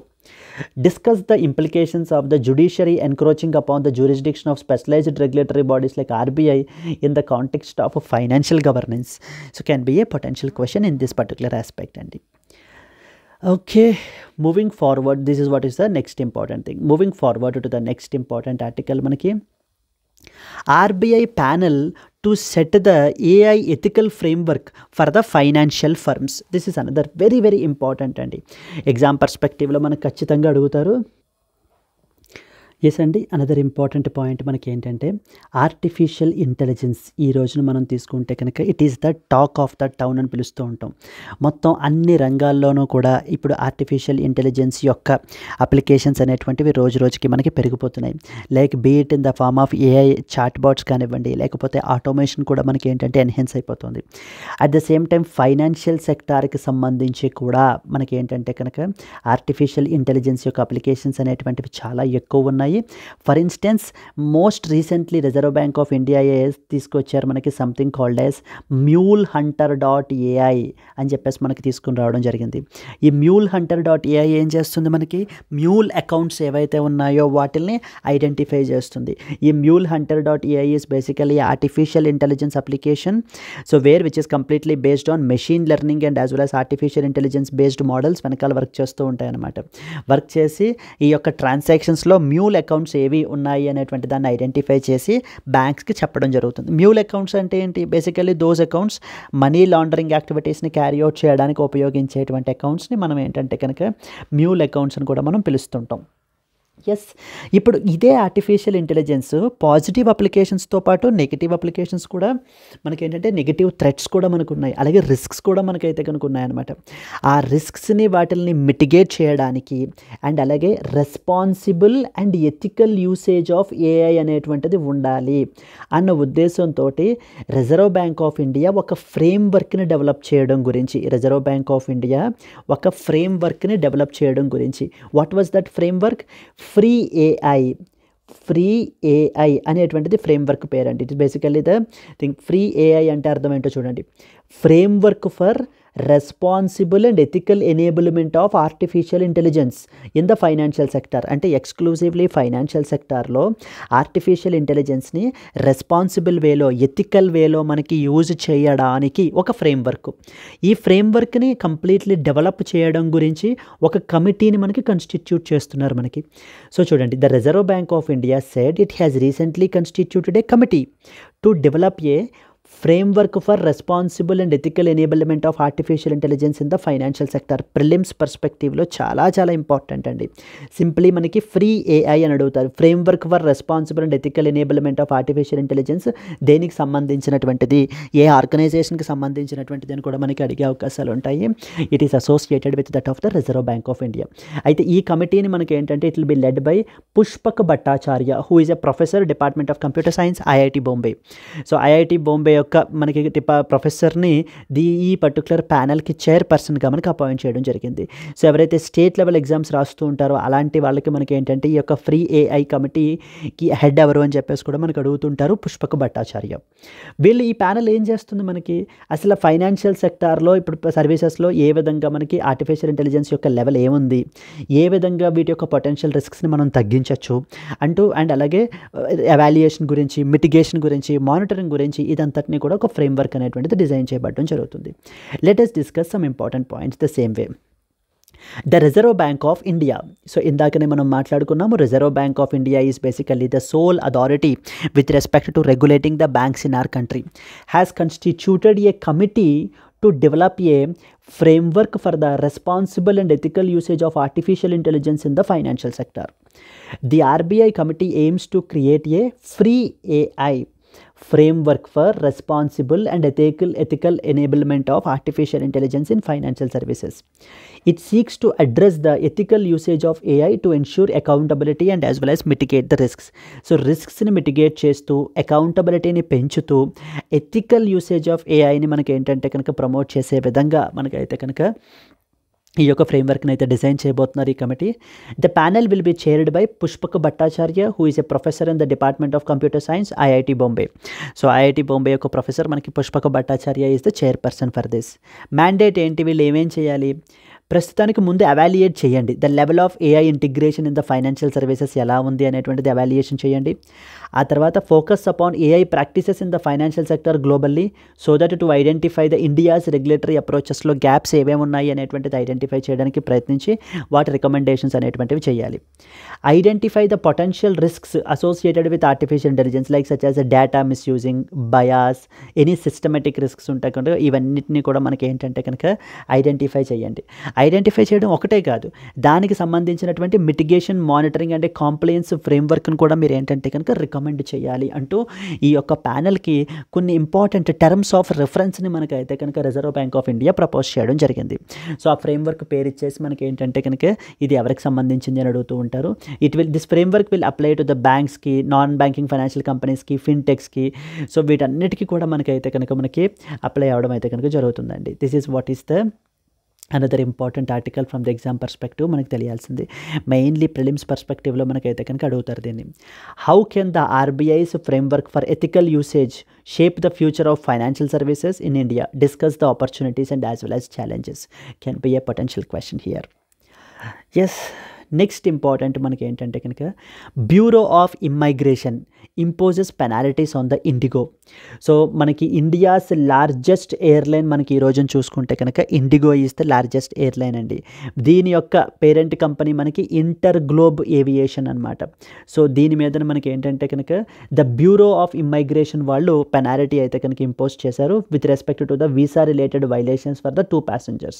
Discuss the implications of the judiciary encroaching upon the jurisdiction of specialized regulatory bodies like RBI in the context of financial governance. So can be a potential question in this particular aspect. And okay, moving forward, this is what is the next important thing. Moving forward to the next important article, manaki RBI panel to set the AI ethical framework for the financial firms. This is another very very important అండి. Exam పర్స్పెక్టివ్లో మనకు ఖచ్చితంగా అడుగుతారు. Yes అండి, another important point మనకి ఏంటంటే artificial intelligence. ఈ రోజున మనం తీసుకుంటే కనుక it is the talk of the town అని పిలుస్తూ ఉంటాం. మొత్తం అన్ని రంగాల్లోనూ కూడా ఇప్పుడు ఆర్టిఫిషియల్ ఇంటెలిజెన్స్ యొక్క అప్లికేషన్స్ అనేటువంటివి రోజు రోజుకి మనకి పెరిగిపోతున్నాయి. Like be it in the form of AI chat bots కానివ్వండి, లేకపోతే ఆటోమేషన్ కూడా మనకి ఏంటంటే ఎన్హాన్స్ అయిపోతుంది. At the same time financial సెక్టార్కి సంబంధించి కూడా మనకి ఏంటంటే కనుక ఆర్టిఫిషియల్ ఇంటెలిజెన్స్ యొక్క అప్లికేషన్స్ అనేటువంటివి చాలా ఎక్కువ ఉన్నాయి. For instance most recently reserve Bank of India తీసుకొచ్చారు మనకి సంథింగ్ కాల్డ్ యాజ్ MuleHunter.ai అని చెప్పేసి మనకి తీసుకుని రావడం జరిగింది. ఈ MuleHunter.ai ఏం చేస్తుంది, మనకి మ్యూల్ అకౌంట్స్ ఏవైతే ఉన్నాయో వాటిల్ని ఐడెంటిఫై చేస్తుంది. ఈ MuleHunter.ai is basically artificial intelligence application. So which is completely based on machine learning and as well as artificial intelligence based models వెనకాల వర్క్ చేస్తూ ఉంటాయన్నమాట. వర్క్ చేసి ఈ యొక్క ట్రాన్సాక్షన్స్లో మ్యూల్ అకౌంట్స్ ఏవి ఉన్నాయి అనేటువంటి దాన్ని ఐడెంటిఫై చేసి బ్యాంక్స్కి చెప్పడం జరుగుతుంది. మ్యూల్ అకౌంట్స్ అంటే ఏంటి, basically those accounts money laundering యాక్టివిటీస్ని క్యారీ అవుట్ చేయడానికి ఉపయోగించేటువంటి అకౌంట్స్ని మనం ఏంటంటే కనుక మ్యూల్ అకౌంట్స్ అని కూడా మనం పిలుస్తుంటాం. ఎస్, ఇప్పుడు ఇదే ఆర్టిఫిషియల్ ఇంటెలిజెన్స్ పాజిటివ్ అప్లికేషన్స్తో పాటు నెగిటివ్ అప్లికేషన్స్ కూడా మనకేంటంటే నెగిటివ్ థ్రెట్స్ కూడా మనకు ఉన్నాయి, అలాగే రిస్క్స్ కూడా మనకైతే కనుక ఉన్నాయన్నమాట. ఆ రిస్క్స్ని వాటిని మిటిగేట్ చేయడానికి అండ్ అలాగే responsible and ethical usage of AI అనేటువంటిది ఉండాలి అన్న ఉద్దేశంతో రిజర్వ్ బ్యాంక్ ఆఫ్ ఇండియా ఒక ఫ్రేమ్వర్క్ని డెవలప్ చేయడం గురించి what was that framework? Free AI అనేటువంటిది ఫ్రేమ్వర్క్ పేరండి. It is basically the thing. Free AI అంటే అర్థం ఏంటో చూడండి. Framework for responsible and ethical enablement of artificial intelligence in the financial sector. అంటే ఎక్స్క్లూజివ్లీ ఫైనాన్షియల్ సెక్టార్లో ఆర్టిఫిషియల్ ఇంటెలిజెన్స్ని రెస్పాన్సిబుల్ వేలో, ethical వేలో మనకి యూజ్ చేయడానికి ఒక ఫ్రేమ్వర్క్. ఈ ఫ్రేమ్వర్క్ని కంప్లీట్లీ డెవలప్ చేయడం గురించి ఒక కమిటీని మనకి కన్స్టిట్యూట్ చేస్తున్నారు మనకి. సో చూడండి, the Reserve Bank of India said it has recently constituted a committee to develop a framework for responsible and ethical enablement of artificial intelligence in the financial sector. Prelims పర్స్పెక్టివ్లో చాలా చాలా ఇంపార్టెంట్ అండి. Simply మనకి free AI అని అడుగుతారు. Framework for responsible and ethical enablement of artificial intelligence దేనికి సంబంధించినటువంటిది, ఏ ఆర్గనైజేషన్కి సంబంధించినటువంటిది అని కూడా మనకి అడిగే అవకాశాలు ఉంటాయి. It is associated with that of the Reserve Bank of India. అయితే ఈ కమిటీని మనకి ఏంటంటే it will be led by Pushpak Bhattacharya, who is a professor, department of computer science, IIT Bombay. So IIT Bombay యొక్క మనకి ప్రొఫెసర్ని ఈ పర్టికులర్ ప్యానల్కి చైర్పర్సన్గా మనకి అపాయింట్ చేయడం జరిగింది. సో ఎవరైతే స్టేట్ లెవెల్ ఎగ్జామ్స్ రాస్తూ ఉంటారో అలాంటి వాళ్ళకి మనకి ఏంటంటే ఈ యొక్క ఫ్రీ ఏఐ కమిటీకి హెడ్ ఎవరు అని చెప్పేసి కూడా మనకు అడుగుతుంటారు, పుష్పక్ భట్టాచార్య. వీళ్ళు ఈ ప్యానల్ ఏం చేస్తుంది మనకి, అసలు ఫైనాన్షియల్ సెక్టార్లో ఇప్పుడు సర్వీసెస్లో ఏ విధంగా మనకి ఆర్టిఫిషియల్ ఇంటెలిజెన్స్ యొక్క లెవెల్ ఏముంది, ఏ విధంగా వీటి యొక్క పొటెన్షియల్ రిస్క్స్ని మనం తగ్గించవచ్చు అండ్ అలాగే ఎవాల్యుయేషన్ గురించి, మిటిగేషన్ గురించి, మానిటరింగ్ గురించి ఇదంతటిని కూడా ఒక ఫ్రేమ్వర్క్ అనేటువంటిది డిజైన్ చేయబడడం జరుగుతుంది. Let us discuss some important points the same way. The Reserve Bank of India. So ఇందాకనే మనం మాట్లాడుకున్నాము, Reserve Bank of India is basically the sole authority with respect to regulating the banks in our country. Has constituted a committee to develop a framework for the responsible and ethical usage of artificial intelligence in the financial sector. The RBI committee aims to create a free AI framework for responsible and ethical enablement of artificial intelligence in financial services. It seeks to address the ethical usage of AI to ensure accountability and as well as mitigate the risks. So risks ni mitigate chestu, accountability ni penchutu, ethical usage of AI ni manaki entante kanaka promote chese vidhanga manakaithe kanaka ఈ యొక్క ఫ్రేమ్వర్క్ని అయితే design చేయబోతున్నారు ఈ committee. The panel will be chaired by Pushpak Bhattacharya, who is a professor in the department of computer science, IIT Bombay. So IIT Bombay యొక్క professor మనకి Pushpak Bhattacharya is the chairperson for this. Mandate ఏంటి, వీళ్ళు ఏమేం చేయాలి, ప్రస్తుతానికి ముందు అవాల్యుయేట్ చేయండి the level of AI integration in the financial services ఎలా ఉంది అనేటువంటిది అవాల్యుయేషన్ చేయండి. ఆ తర్వాత focus upon AI practices in the financial sector globally so that to identify the India's regulatory అప్రోచెస్లో గ్యాప్స్ ఏమేమి ఉన్నాయి అనేటువంటిది ఐడెంటిఫై చేయడానికి ప్రయత్నించి వాటి రికమెండేషన్స్ అనేటువంటివి చేయాలి. Identify the potential risks associated with artificial intelligence like such as data misusing, bias, any systematic risks ఉంటాయి కనుక ఇవన్నిటిని కూడా మనకి ఏంటంటే కనుక ఐడెంటిఫై చేయండి. ఐడెంటిఫై చేయడం ఒకటే కాదు, దానికి సంబంధించినటువంటి మిటిగేషన్, మానిటరింగ్ అండ్ కాంప్లయన్స్ ఫ్రేమ్వర్క్ను కూడా మీరు ఏంటంటే కనుక రికమెండ్ చేయాలి అంటూ ఈ యొక్క ప్యానల్కి కొన్ని ఇంపార్టెంట్ టర్మ్స్ ఆఫ్ రిఫరెన్స్ని మనకైతే కనుక reserve Bank of India propose చేయడం జరిగింది. సో ఆ ఫ్రేమ్వర్క్ పేరు ఇచ్చేసి మనకి ఏంటంటే కనుక ఇది ఎవరికి సంబంధించింది అని అడుగుతూ ఉంటారు. This framework will apply to the బ్యాంక్స్కి, నాన్ బ్యాంకింగ్ ఫైనాన్షియల్ కంపెనీస్కి, ఫిన్టెక్స్కి. సో వీటన్నిటికీ కూడా మనకైతే కనుక మనకి అప్లై అవ్వడం అయితే కనుక జరుగుతుందండి. This is what is the another important article from the exam perspective మనకు తెలియాల్సింది. మెయిన్లీ ప్రిలిమ్స్ పర్స్పెక్టివ్లో మనకైతే కనుక అడుగుతారు దీన్ని. How can the RBI's framework for ethical usage shape the future of financial services in India, discuss the opportunities and as well as challenges can be a potential question here. Yes, next important మనకి ఏంటంటే కనుక Bureau of Immigration imposes penalties on the IndiGo. So మనకి India's largest airline మనకి ఈ రోజున చూసుకుంటే కనుక IndiGo is the largest airline అండి. దీని యొక్క పేరెంట్ కంపెనీ మనకి ఇంటర్ గ్లోబ్ ఏవియేషన్ అనమాట. సో దీని మీద మనకి ఏంటంటే కనుక ద బ్యూరో ఆఫ్ ఇమ్మైగ్రేషన్ వాళ్ళు పెనాల్టీ అయితే కనుక ఇంపోజ్ చేశారు with respect to the visa related violations for the 2 passengers.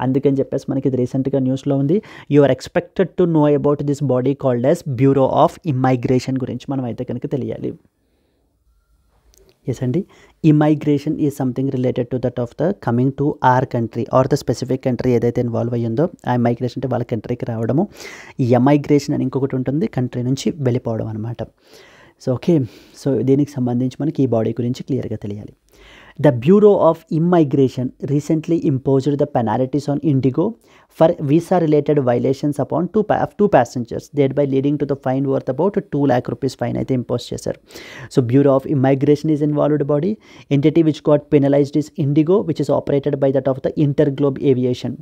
అందుకని చెప్పేసి మనకి ఇది రీసెంట్గా న్యూస్లో ఉంది. You are expected to know about this body called as Bureau of Immigration గురించి మనం అయితే కనుక తెలియాలి. ఎస్ అండి, immigration is something related to that of the coming to our country or the specific country ఏదైతే ఇన్వాల్వ్ అయ్యిందో ఆ ఇమైగ్రేషన్ అంటే వాళ్ళ కంట్రీకి రావడము. ఈ ఎమైగ్రేషన్ అని ఇంకొకటి ఉంటుంది, కంట్రీ నుంచి వెళ్ళిపోవడం అనమాట. సో ఓకే, సో దీనికి సంబంధించి మనకి ఈ బాడీ గురించి క్లియర్గా తెలియాలి. The Bureau of Immigration recently imposed the penalties on Indigo for visa-related violations upon two passengers, thereby leading to the fine worth about 2 lakh rupees fine అయితే ఇంపోజ్ చేశారు. So Bureau of Immigration is involved body. Entity which got penalized is Indigo, which is operated by that of the Interglobe Aviation.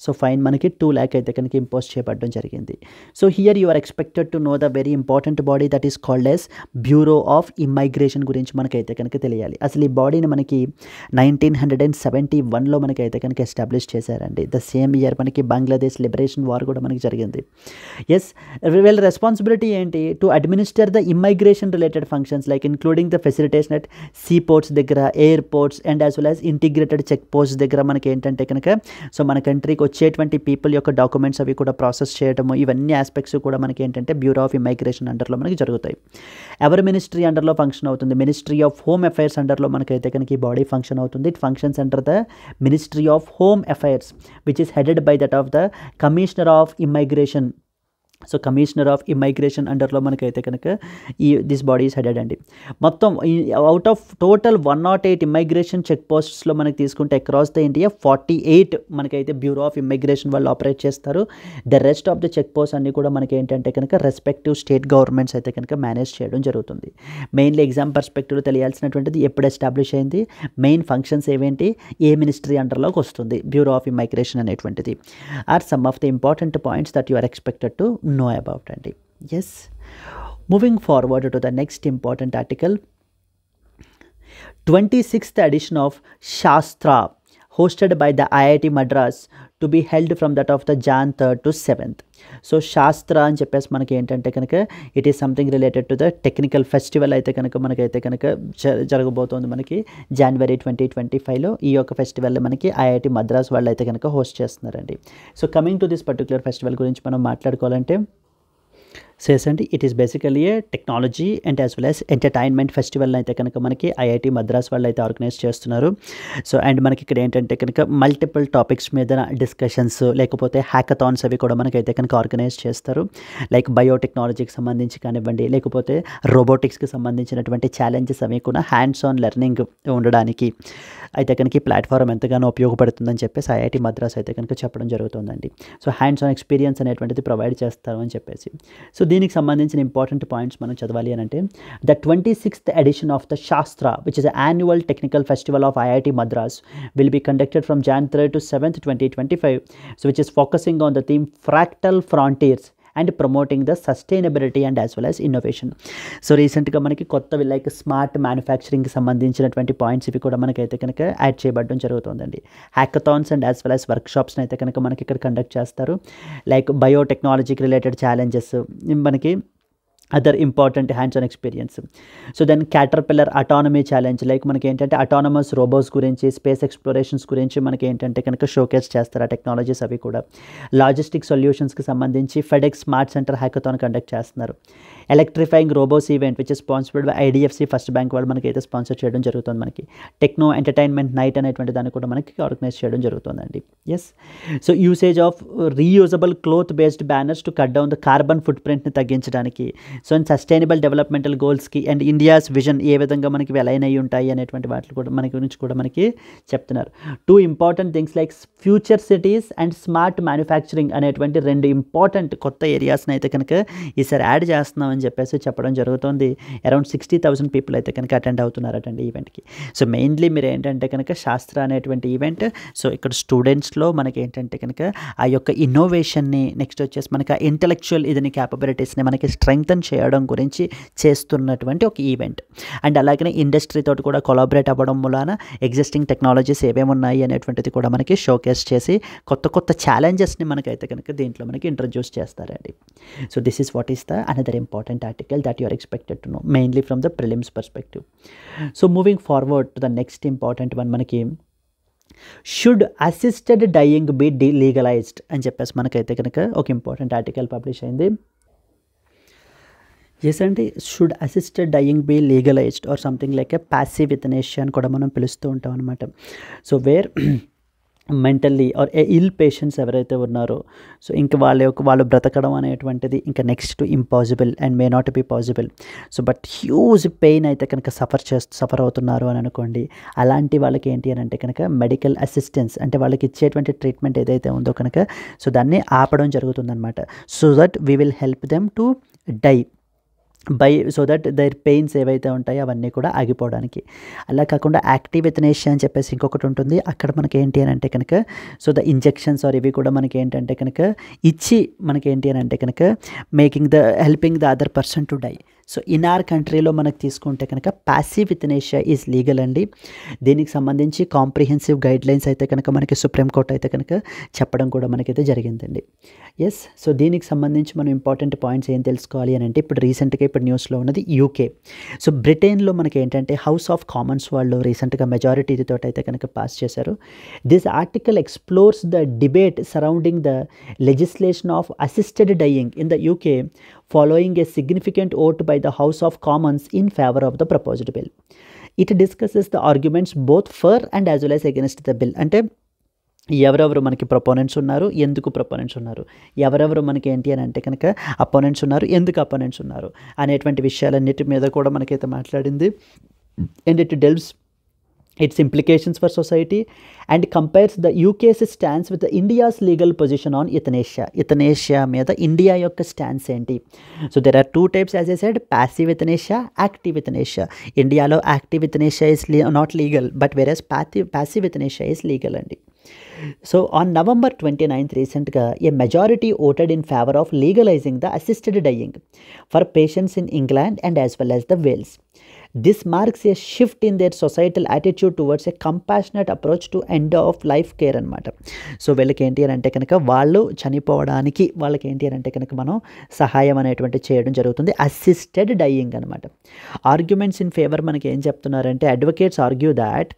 So fine మనకి 2 lakh అయితే కనుక impose చేయబడడం జరిగింది. So here you are expected to know the very important body that is called as Bureau of Immigration గురించి మనకైతే కనుక తెలియాలి. అసలు ఈ బాడీని మనకి 1971లో మనకైతే కనుక ఎస్టాబ్లిష్ చేశారండి. ద సేమ్ ఇయర్ మనకి బంగ్లాదేశ్ లిబరేషన్ వార్ కూడా మనకి జరిగింది. ఎస్, వీళ్ళ రెస్పాన్సిబిలిటీ ఏంటి? To administer the immigration related functions like including the facilitation at sea ports దగ్గర, airports and as well as integrated check post దగ్గర మనకి ఏంటంటే కనుక సో మన కంట్రీకి వచ్చేటువంటి పీపుల్ యొక్క డాక్యుమెంట్స్ అవి కూడా ప్రాసెస్ చేయడము, ఇవన్నీ ఆస్పెక్ట్స్ కూడా మనకి ఏంటంటే బ్యూరో ఆఫ్ ఇమ్మైగ్రేషన్ అండర్లో మనకి జరుగుతాయి. ఎవరి మినిస్ట్రీ అండర్లో ఫంక్షన్ అవుతుంది? మినిస్ట్రీ ఆఫ్ హోమ్ అఫైర్స్ అండర్లో మనకైతే కనుక ఈ బాడీ ఫంక్షన్ అవుతుంది. It functions under the ministry of home affairs which is headed by that of the commissioner of immigration. So commissioner of immigration అండర్లో మనకైతే కనుక దిస్ బాడీ ఈస్ హెడెడ్ అండి. మొత్తం out of total 108 immigration check పోస్ట్స్లో మనకి తీసుకుంటే across the India 48 మనకైతే bureau of immigration వాళ్ళు ఆపరేట్ చేస్తారు. The rest of the check post అన్నీ కూడా మనకి ఏంటంటే కనుక రెస్పెక్టివ్ స్టేట్ గవర్నమెంట్స్ అయితే కనుక మేనేజ్ చేయడం జరుగుతుంది. మెయిన్లీ ఎగ్జామ్ పర్స్పెక్టివ్లో తెలియాల్సినటువంటిది ఎప్పుడు ఎస్టాబ్లిష్ అయింది, మెయిన్ ఫంక్షన్స్ ఏవేంటి, ఏ మినిస్ట్రీ అండర్లోకి వస్తుంది బ్యూరో ఆఫ్ ఇమ్మైగ్రేషన్ అనేటువంటిది, are some of the important points that you are expected to know about అండి. yes, moving forward to the next important article, 26th edition of Shastra hosted by the IIT Madras to be held from that of the Jan 3rd to 7th. So శాస్త్ర అని చెప్పేసి మనకి ఏంటంటే కనుక it is something related to the technical festival అయితే కనుక మనకైతే కనుక జరగబోతోంది మనకి January 2025లో. ఈ యొక్క ఫెస్టివల్ మనకి IIT మద్రాస్ వాళ్ళు అయితే కనుక హోస్ట్ చేస్తున్నారండి. So coming to this particular festival గురించి మనం మాట్లాడుకోవాలంటే అండి, it is basically A technology and as well as entertainment festival అయితే కనుక మనకి IIT మద్రాస్ వాళ్ళు అయితే ఆర్గనైజ్ చేస్తున్నారు. సో అండ్ మనకి ఇక్కడ ఏంటంటే కనుక మల్టిపుల్ టాపిక్స్ మీద డిస్కషన్స్ లేకపోతే హ్యాకథాన్స్ అవి కూడా మనకైతే కనుక ఆర్గనైజ్ చేస్తారు. లైక్ బయోటెక్నాలజీకి సంబంధించి కానివ్వండి, లేకపోతే రోబోటిక్స్కి సంబంధించినటువంటి ఛాలెంజెస్ అవి కూడా హ్యాండ్స్ ఆన్ లెర్నింగ్ ఉండడానికి అయితే కనుక ఈ ప్లాట్ఫామ్ ఎంతగానో ఉపయోగపడుతుందని చెప్పేసి IIT మద్రాస్ అయితే కనుక చెప్పడం జరుగుతుందండి. సో హ్యాండ్స్ ఆన్ ఎక్స్పీరియన్స్ అనేటువంటిది ప్రొవైడ్ చేస్తారు అని చెప్పేసి. సో దీనికి సంబంధించిన ఇంపార్టెంట్ పాయింట్స్ మనం చదవాలి అని అంటే the 26th edition of the Shaastra which is annual technical festival of IIT Madras will be conducted from Jan 3rd to 7th 2025. So which is focusing on the theme fractal frontiers and promoting the sustainability and as well as innovation. So రీసెంట్గా మనకి కొత్తవి like smart మ్యానుఫ్యాక్చరింగ్కి సంబంధించినటువంటి points ఇవి కూడా మనకైతే కనుక add చేయబడడం జరుగుతుందండి. Hackathons and as well as వర్క్షాప్స్ని అయితే కనుక మనకి ఇక్కడ కండక్ట్ చేస్తారు. లైక్ బయోటెక్నాలజీకి రిలేటెడ్ ఛాలెంజెస్, మనకి other important hands on experience. So then caterpillar autonomy challenge, like మనకి ఏంటంటే అటానమస్ రోబోస్ గురించి, స్పేస్ ఎక్స్ప్లోరేషన్స్ గురించి మనకి ఏంటంటే కనుక షోకేస్ చేస్తారు ఆ టెక్నాలజీస్ అవి కూడా. లాజిస్టిక్ సొల్యూషన్స్కి సంబంధించి FedEx smart centre hackathon conduct చేస్తున్నారు. Electrifying robots event which is sponsored by IDFC first bank వాళ్ళు మనకి అయితే స్పాన్సర్ చేయడం జరుగుతుంది. మనకి టెక్నో ఎంటర్టైన్మెంట్ నైట్ అనేటువంటి దాన్ని కూడా మనకి ఆర్గనైజ్ చేయడం జరుగుతుందండి. Yes, so usage of reusable cloth based banners to cut down the carbon ఫుట్ ప్రింట్ని తగ్గించడానికి. సో అండ్ సస్టైనబుల్ డెవలప్మెంటల్ గోల్స్కి అండ్ ఇండియాస్ విజన్ ఏ విధంగా మనకి అలైన్ అయ్యి ఉంటాయి అనేటువంటి వాటి కూడా మనకి గురించి కూడా మనకి చెప్తున్నారు. 2 important things like future cities and smart manufacturing అనేటువంటి 2 ఇంపార్టెంట్ కొత్త ఏరియాస్ని అయితే కనుక ఈసారి యాడ్ చేస్తున్నామని అని చెప్పేసి చెప్పడం జరుగుతుంది. అరౌండ్ 60,000 పీపుల్ అయితే కనుక అటెండ్ అవుతున్నారటండి ఈవెంట్కి. సో మెయిన్లీ మీరు ఏంటంటే కనుక శాస్త్ర అనేటువంటి ఈవెంట్, సో ఇక్కడ స్టూడెంట్స్లో మనకి ఏంటంటే కనుక ఆ యొక్క ఇన్నోవేషన్ని, నెక్స్ట్ వచ్చేసి మనకి ఆ ఇంటలెక్చువల్ ఇదని క్యాపబిలిటీస్ని మనకి స్ట్రెంగ్తన్ చేయడం గురించి చేస్తున్నటువంటి ఒక ఈవెంట్. అండ్ అలాగనే ఇండస్ట్రీతో కూడా కొలాబరేట్ అవ్వడం మూలాన ఎగ్జిస్టింగ్ టెక్నాలజీస్ ఏమేమి ఉన్నాయి అనేటువంటిది కూడా మనకి షోకేస్ చేసి కొత్త కొత్త ఛాలెంజెస్ని మనకైతే కనుక దీంట్లో మనకి ఇంట్రడ్యూస్ చేస్తారండి. So this is what is the another important article that you are expected to know mainly from the prelims perspective. So moving forward to the next important one, మనకి should assisted dying be legalised అని చెప్పేసి మనకైతే కనుక ఒక important article publish అయింది. Yes అండి, should assisted dying be legalised or something like a passive euthanasia అని కూడా మనం పిలుస్తూ ఉంటాం అనమాట. So where mentally are ill patients ఎవరైతే ఉన్నారో, సో ఇంక వాళ్ళు బ్రతకడం అనేటువంటిది ఇంకా next impossible and may not be possible. So but huge pain అయితే కనుక సఫర్ అవుతున్నారు అని అనుకోండి. అలాంటి వాళ్ళకి ఏంటి అని అంటే కనుక మెడికల్ అసిస్టెన్స్ అంటే వాళ్ళకి ఇచ్చేటువంటి ట్రీట్మెంట్ ఏదైతే ఉందో కనుక సో దాన్ని ఆపడం జరుగుతుందన్నమాట. So that we will help them to die so that their pains ఏవైతే ఉంటాయో అవన్నీ కూడా ఆగిపోవడానికి. అలా కాకుండా యాక్టివ్ యుతనేషియా అని చెప్పేసి ఇంకొకటి ఉంటుంది. అక్కడ మనకి ఏంటి అని అంటే కనుక సో ద ఇంజెక్షన్స్ ఆర్ ఇవి కూడా మనకి ఏంటంటే కనుక ఇచ్చి మనకి ఏంటి అని అంటే కనుక helping the other person to die. So in our కంట్రీలో మనకు తీసుకుంటే కనుక ప్యాసివ్ యుతనేషియా ఈజ్ లీగల్ అండి. దీనికి సంబంధించి కాంప్రిహెన్సివ్ గైడ్లైన్స్ అయితే కనుక మనకి సుప్రీంకోర్టు అయితే కనుక చెప్పడం కూడా మనకైతే జరిగిందండి. ఎస్, సో దీనికి సంబంధించి మనం ఇంపార్టెంట్ పాయింట్స్ ఏం తెలుసుకోవాలి అని అంటే ఇప్పుడు రీసెంట్గా ఇప్పుడు న్యూస్లో ఉన్నది యూకే. సో బ్రిటన్లో మనకి ఏంటంటే హౌస్ ఆఫ్ కామన్స్ వాళ్ళు రీసెంట్గా మెజారిటీతో అయితే కనుక పాస్ చేశారు. This article explores the debate surrounding the legislation of assisted dying in the UK following a significant vote by the House of Commons in favor of the proposed bill. It discusses the arguments both for and as well as against the bill. అంటే ఎవరెవరు మనకి ప్రొపోనెంట్స్ ఉన్నారు, ఎందుకు ప్రొపోనెంట్స్ ఉన్నారు, ఎవరెవరు మనకి ఏంటి అని అంటే కనుక అపోనెంట్స్ ఉన్నారు, ఎందుకు అపోనెంట్స్ ఉన్నారు అనేటువంటి విషయాలన్నిటి మీద కూడా మనకైతే మాట్లాడింది. And it delves its implications for society and compares the UK's stance with the India's legal position on euthanasia. Euthanasia మీద ఇండియా యొక్క స్టాన్స్ ఏంటి? So there are two types as I said, passive euthanasia, active euthanasia. ఇండియాలో active euthanasia is not legal, but whereas passive euthanasia is legal అండి. So on November 29th recentగా a majority voted in favor of legalizing the assisted dying for patients in England and as well as the Wales. This marks a shift in their societal attitude towards a compassionate approach to end of life care అనమాట. So వీళ్ళకి ఏంటి అని అంటే కనుక వాళ్ళు చనిపోవడానికి వాళ్ళకి ఏంటి అని అంటే కనుక మనం సహాయం అనేటువంటి చేయడం జరుగుతుంది, అసిస్టెడ్ డయింగ్ అనమాట. ఆర్గ్యుమెంట్స్ ఇన్ ఫేవర్ మనకి ఏం చెప్తున్నారంటే advocates argue that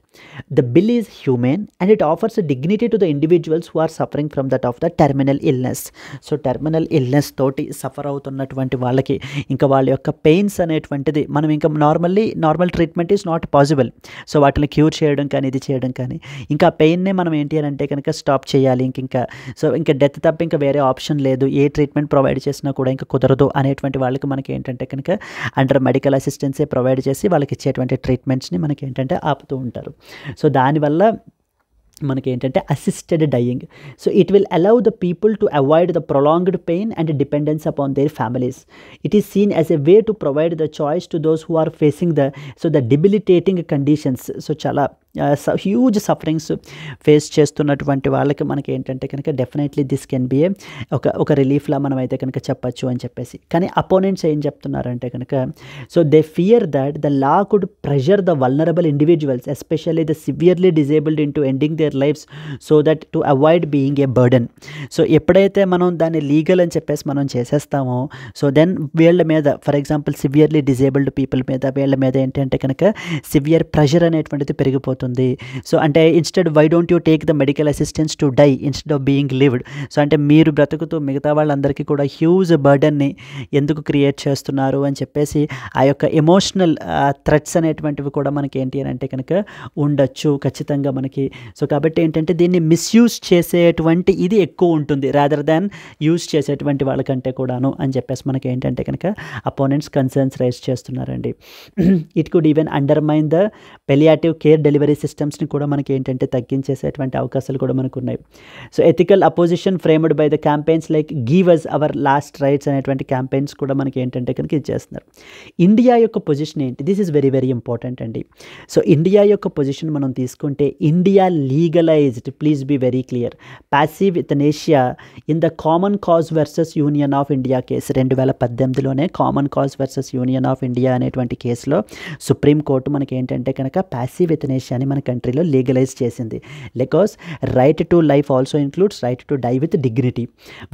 the bill is humane and it offers a dignity to the individuals who are suffering from that of the terminal illness. So terminal illness తోటి suffer అవుతున్నటువంటి వాళ్ళకి ఇంకా వాళ్ళ యొక్క pains అనేటువంటిది మనం ఇంకా normal treatment is not possible. So వాటిని క్యూర్ చేయడం కానీ ఇది చేయడం కానీ ఇంకా పెయిన్నే మనం ఏంటి అని అంటే కనుక స్టాప్ చేయాలి, ఇంకా డెత్ తప్ప ఇంకా వేరే ఆప్షన్ లేదు, ఏ ట్రీట్మెంట్ ప్రొవైడ్ చేసినా కూడా ఇంకా కుదరదు అనేటువంటి వాళ్ళకి మనకి ఏంటంటే కనుక అండర్ మెడికల్ అసిస్టెన్సే ప్రొవైడ్ చేసి వాళ్ళకి ఇచ్చేటువంటి ట్రీట్మెంట్స్ని మనకి ఏంటంటే ఆపుతూ ఉంటారు. సో దానివల్ల మనకి ఏంటంటే assisted dying. So it will allow the people to avoid the prolonged pain and dependence upon their families. It is seen as a way to provide the choice to those who are facing the debilitating conditions. So చాలా huge sufferings face చేస్తున్నటువంటి వాళ్ళకి మనకి ఏంటంటే కనుక definitely this can be ఒక రిలీఫ్లా మనం అయితే కనుక చెప్పచ్చు అని చెప్పేసి. కానీ అపోనెంట్స్ ఏం చెప్తున్నారంటే కనుక so they fear that the law could pressure the vulnerable individuals especially the severely disabled in to ending there lifes so that to avoid being a burden. So ఎప్పుడైతే మనం దాన్ని లీగల్ అని చెప్పేసి మనం చేసేస్తామో సో దెన్ వీళ్ళ మీద for example severely disabled people మీద వీళ్ళ మీద ఏంటంటే కనుక సివియర్ ప్రెషర్ అనేటువంటిది పెరిగిపోతుంది. సో అంటే instead why don't you take the medical assistance to die instead of being lived. So అంటే మీరు బ్రతుకుతూ మిగతా వాళ్ళందరికీ కూడా హ్యూజ్ బర్డన్ని ఎందుకు క్రియేట్ చేస్తున్నారు అని చెప్పేసి ఆ యొక్క ఎమోషనల్ థ్రెట్స్ అనేటువంటివి కూడా మనకి ఏంటి అని అంటే కనుక ఉండొచ్చు ఖచ్చితంగా మనకి. సో కాబట్టి ఏంటంటే దీన్ని మిస్యూజ్ చేసేటువంటి ఇది ఎక్కువ ఉంటుంది రాదర్ దాన్ యూజ్ చేసేటువంటి వాళ్ళకంటే కూడాను అని చెప్పేసి మనకి ఏంటంటే కనుక అపోనెంట్స్ కన్సర్న్స్ రైజ్ చేస్తున్నారండి. It could even undermine the palliative care delivery binary సిస్టమ్స్ని కూడా మనకి ఏంటంటే తగ్గించేసేటువంటి అవకాశాలు కూడా మనకు ఉన్నాయి. So ethical opposition framed by the campaigns like give us our last rights అనేటువంటి క్యాంపెయిన్స్ కూడా మనకి ఏంటంటే కనుక ఇచ్చేస్తున్నారు. ఇండియా యొక్క పొజిషన్ ఏంటి? This is very very important అండి. సో ఇండియా యొక్క పొజిషన్ మనం తీసుకుంటే India legalised, please be very clear, passive యుథనేషియా in the common cause versus union of India case. 2018లోనే common cause versus union of India అనేటువంటి కేసులో supreme court మనకి ఏంటంటే కనుక ప్యాసివ్ యుథనేషియాని మన కంట్రీలో లీగలైజ్ చేసింది. Because right to life also includes right to die with dignity,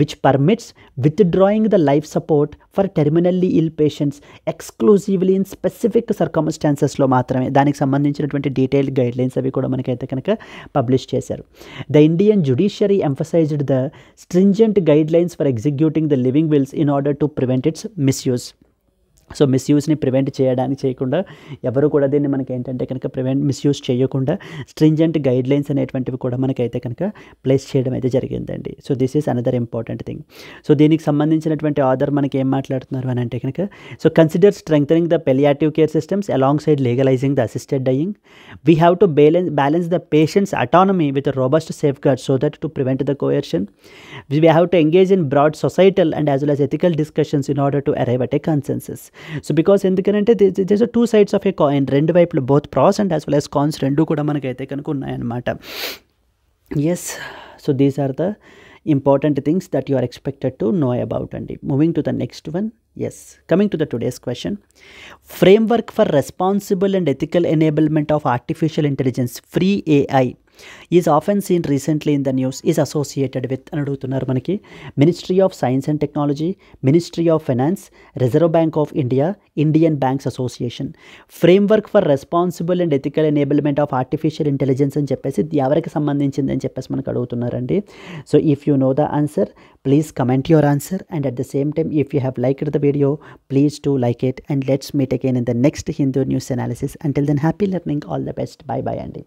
which permits withdrawing the life support for terminally ill patients exclusively in specific సర్కమ్స్టాన్సెస్లో మాత్రమే. దానికి సంబంధించినటువంటి డీటెయిల్డ్ గైడ్లైన్స్ అవి కూడా మనకైతే కనుక పబ్లిష్ చేశారు. The Indian judiciary emphasised the stringent guidelines for executing the living wills in order to prevent its misuse. So మిస్యూజ్ని ప్రివెంట్ చేయకుండా ఎవరు కూడా దీన్ని మనకి ఏంటంటే కనుక మిస్యూజ్ చేయకుండా స్ట్రింజెంట్ గైడ్లైన్స్ అనేటువంటివి కూడా మనకైతే కనుక ప్లేస్ చేయడం అయితే జరిగిందండి. So this is another important thing. So దీనికి సంబంధించినటువంటి ఆర్డర్ మనకి ఏం మాట్లాడుతున్నారు అని అంటే కనుక, so consider strengthening the palliative care systems along legalising the assisted dying. We have to balance the patients autonomy with robust safeguard so that to prevent the coercion. We have to engage in broad societal and as well as ethical discussions in order to arrive at a consensus. So because ఎందుకంటే this are two sides of a coin, రెండు వైపులు both pros and as well as cons రెండు కూడా మనకైతే కనుక ఉన్నాయన్నమాట. Yes, so these are the important things that you are expected to know about అండి. Moving to the next one. Yes, coming to the today's question, framework for responsible and ethical enablement of artificial intelligence, free AI, is often seen recently in the news, is associated with అని అడుగుతున్నారు మనకి. Ministry of science and technology, ministry of finance, reserve Bank of India, Indian banks association. Framework for responsible and ethical enablement of artificial intelligence అని చెప్పేసి ఎవరికి సంబంధించింది అని చెప్పేసి మనకు అడుగుతున్నారండి. So if you know the answer, please comment your answer, and at the same time if you have liked the video, please do like it, and let's meet again in the next Hindu news analysis. Until then, happy learning, all the best, bye bye Andy.